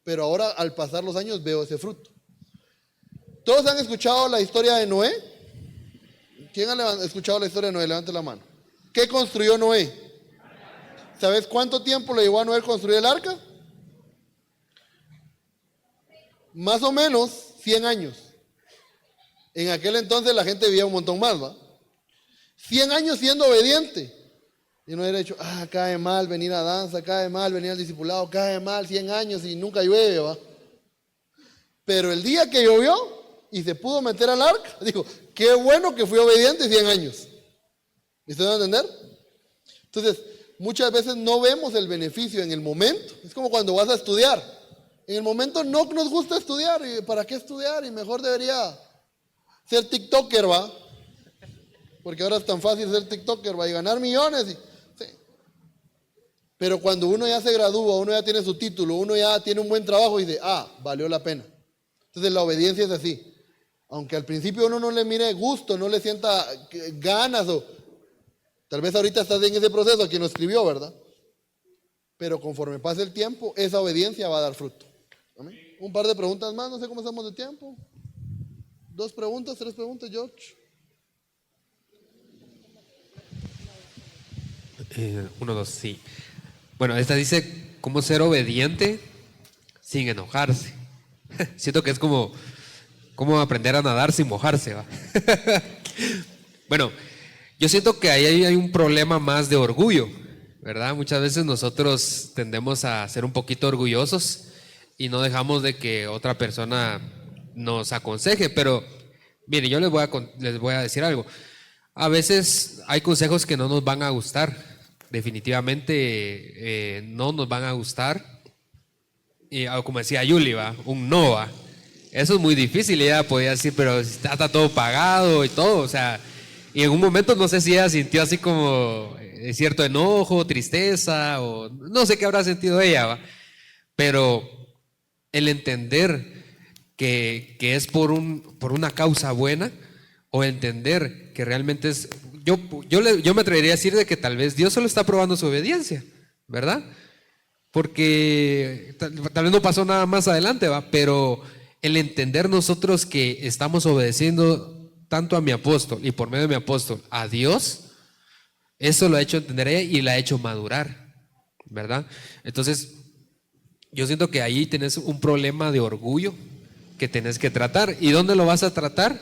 pero ahora al pasar los años veo ese fruto. ¿Todos han escuchado la historia de Noé? ¿Quién ha escuchado la historia de Noé? Levante la mano. ¿Qué construyó Noé? ¿Sabes cuánto tiempo le llevó a Noé construir el arca? Más o menos 100 años. En aquel entonces la gente vivía un montón más, ¿va? 100 años siendo obediente. Y no era hecho, cae mal venir a danza, cae mal venir al discipulado, cae mal 100 años y nunca llueve, ¿va? Pero el día que llovió y se pudo meter al arca, dijo, qué bueno que fui obediente 100 años. ¿Me están a entender? Entonces, muchas veces no vemos el beneficio en el momento. Es como cuando vas a estudiar. En el momento no nos gusta estudiar. ¿Y para qué estudiar? Y mejor debería ser TikToker, ¿va? Porque ahora es tan fácil ser TikToker, ¿va? Y ganar millones. Sí. Pero cuando uno ya se gradúa, uno ya tiene su título, uno ya tiene un buen trabajo y dice, valió la pena. Entonces la obediencia es así. Aunque al principio uno no le mire gusto, no le sienta ganas, o tal vez ahorita estás en ese proceso, a quien lo escribió, ¿verdad? Pero conforme pase el tiempo, esa obediencia va a dar fruto. ¿Amén? Un par de preguntas más, no sé cómo estamos de tiempo. 2 preguntas, 3 preguntas, George. 1, 2, sí. Bueno, esta dice, ¿cómo ser obediente sin enojarse? Siento que es como aprender a nadar sin mojarse, ¿va? Bueno, yo siento que ahí hay un problema más de orgullo, ¿verdad? Muchas veces nosotros tendemos a ser un poquito orgullosos y no dejamos de que otra persona nos aconseje, pero mire, yo les voy a decir algo. A veces hay consejos que no nos van a gustar, definitivamente no nos van a gustar, y como decía Yuli, ¿va? Un no, ¿va? Eso es muy difícil, ella podía decir, pero está todo pagado y todo, o sea, y en un momento no sé si ella sintió así como cierto enojo, tristeza, o no sé qué habrá sentido ella, ¿va? Pero el entender que es por una causa buena, o entender que realmente es, yo me atrevería a decir de que tal vez Dios solo está probando su obediencia, ¿verdad? Porque tal vez no pasó nada más adelante, ¿va? Pero el entender nosotros que estamos obedeciendo tanto a mi apóstol y por medio de mi apóstol a Dios, eso lo ha hecho entender ella y la ha hecho madurar, ¿verdad? Entonces, yo siento que ahí tenés un problema de orgullo que tenés que tratar. ¿Y dónde lo vas a tratar?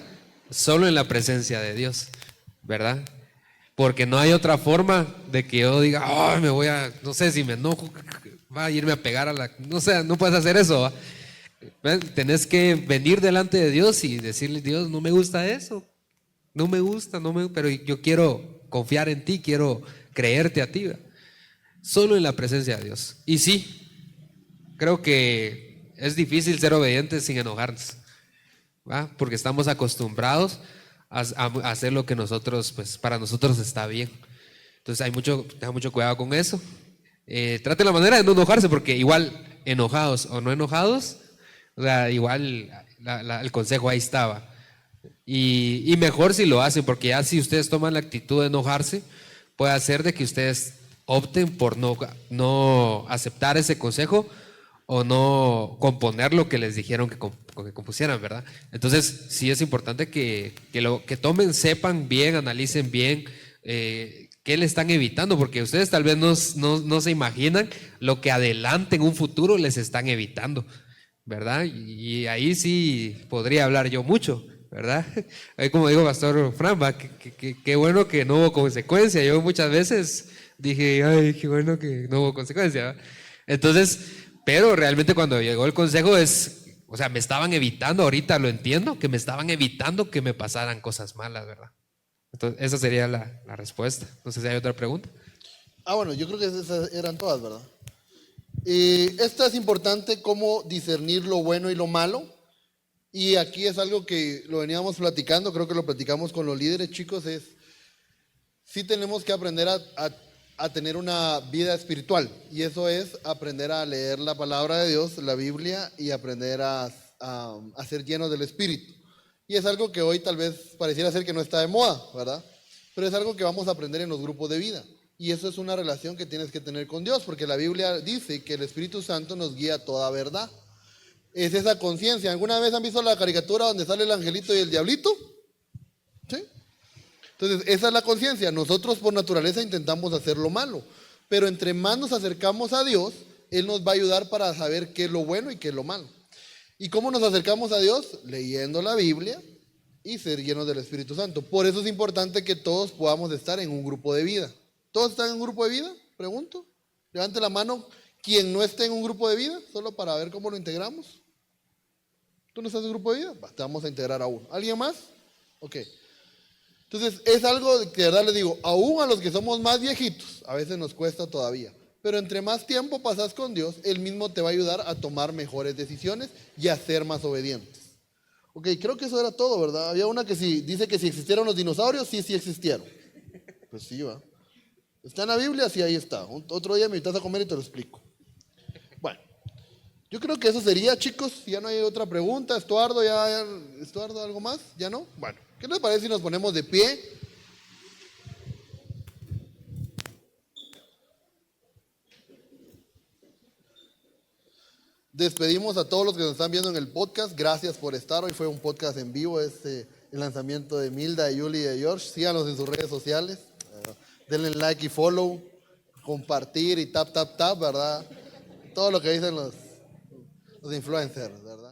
Solo en la presencia de Dios, ¿verdad? Porque no hay otra forma de que yo diga, no sé, si me enojo, va a irme a pegar no sé, no puedes hacer eso, ¿va? Tenés que venir delante de Dios y decirle, Dios, no me gusta eso, no me gusta, pero yo quiero confiar en ti, quiero creerte a ti, ¿va? Solo en la presencia de Dios. Y sí, creo que es difícil ser obedientes sin enojarnos, ¿va? Porque estamos acostumbrados a hacer lo que nosotros, pues para nosotros está bien. Entonces tenga mucho cuidado con eso. Trate la manera de no enojarse, porque igual enojados o no enojados, o sea, igual el consejo ahí estaba. Y mejor si lo hacen, porque ya si ustedes toman la actitud de enojarse, puede hacer de que ustedes opten por no aceptar ese consejo o no componer lo que les dijeron que compusieran, ¿verdad? Entonces sí es importante que tomen, sepan bien, analicen bien qué le están evitando, porque ustedes tal vez no se imaginan lo que adelante en un futuro les están evitando, ¿verdad? Y ahí sí podría hablar yo mucho, ¿verdad? Ahí como digo Pastor Fran, qué bueno que no hubo consecuencia. Yo muchas veces dije, ay, qué bueno que no hubo consecuencia, ¿verdad? Entonces, pero realmente cuando llegó el consejo O sea, me estaban evitando, ahorita lo entiendo, que me estaban evitando que me pasaran cosas malas, ¿verdad? Entonces, esa sería la respuesta. No sé si hay otra pregunta. Bueno, yo creo que esas eran todas, ¿verdad? Esta es importante, cómo discernir lo bueno y lo malo. Y aquí es algo que lo veníamos platicando, creo que lo platicamos con los líderes, chicos, sí tenemos que aprender a tener una vida espiritual. Y eso es aprender a leer la palabra de Dios, la Biblia, y aprender a ser llenos del Espíritu. Y es algo que hoy tal vez pareciera ser que no está de moda, ¿verdad? Pero es algo que vamos a aprender en los grupos de vida. Y eso es una relación que tienes que tener con Dios, porque la Biblia dice que el Espíritu Santo nos guía a toda verdad. Es esa conciencia. ¿Alguna vez han visto la caricatura donde sale el angelito y el diablito? ¿Sí? Entonces, esa es la conciencia. Nosotros por naturaleza intentamos hacer lo malo, pero entre más nos acercamos a Dios, Él nos va a ayudar para saber qué es lo bueno y qué es lo malo. ¿Y cómo nos acercamos a Dios? Leyendo la Biblia y ser llenos del Espíritu Santo. Por eso es importante que todos podamos estar en un grupo de vida. ¿Todos están en un grupo de vida? Pregunto. Levante la mano quien no esté en un grupo de vida, solo para ver cómo lo integramos. ¿Tú no estás en un grupo de vida? Te vamos a integrar a uno. ¿Alguien más? Ok. Entonces, es algo que de verdad les digo, aún a los que somos más viejitos, a veces nos cuesta todavía. Pero entre más tiempo pasas con Dios, Él mismo te va a ayudar a tomar mejores decisiones y a ser más obedientes. Ok, creo que eso era todo, ¿verdad? Había una que dice que si existieron los dinosaurios, sí existieron. Pues sí, va. ¿Está en la Biblia? Sí, ahí está. Otro día me invitas a comer y te lo explico. Bueno, yo creo que eso sería, chicos. Si ya no hay otra pregunta. Estuardo, ¿Estuardo, algo más? ¿Ya no? Bueno, ¿qué les parece si nos ponemos de pie? Despedimos a todos los que nos están viendo en el podcast. Gracias por estar. Hoy fue un podcast en vivo. El lanzamiento de Milda, de Yuli y de George. Síganos en sus redes sociales. Denle like y follow. Compartir y tap, ¿verdad? Todo lo que dicen los influencers, ¿verdad?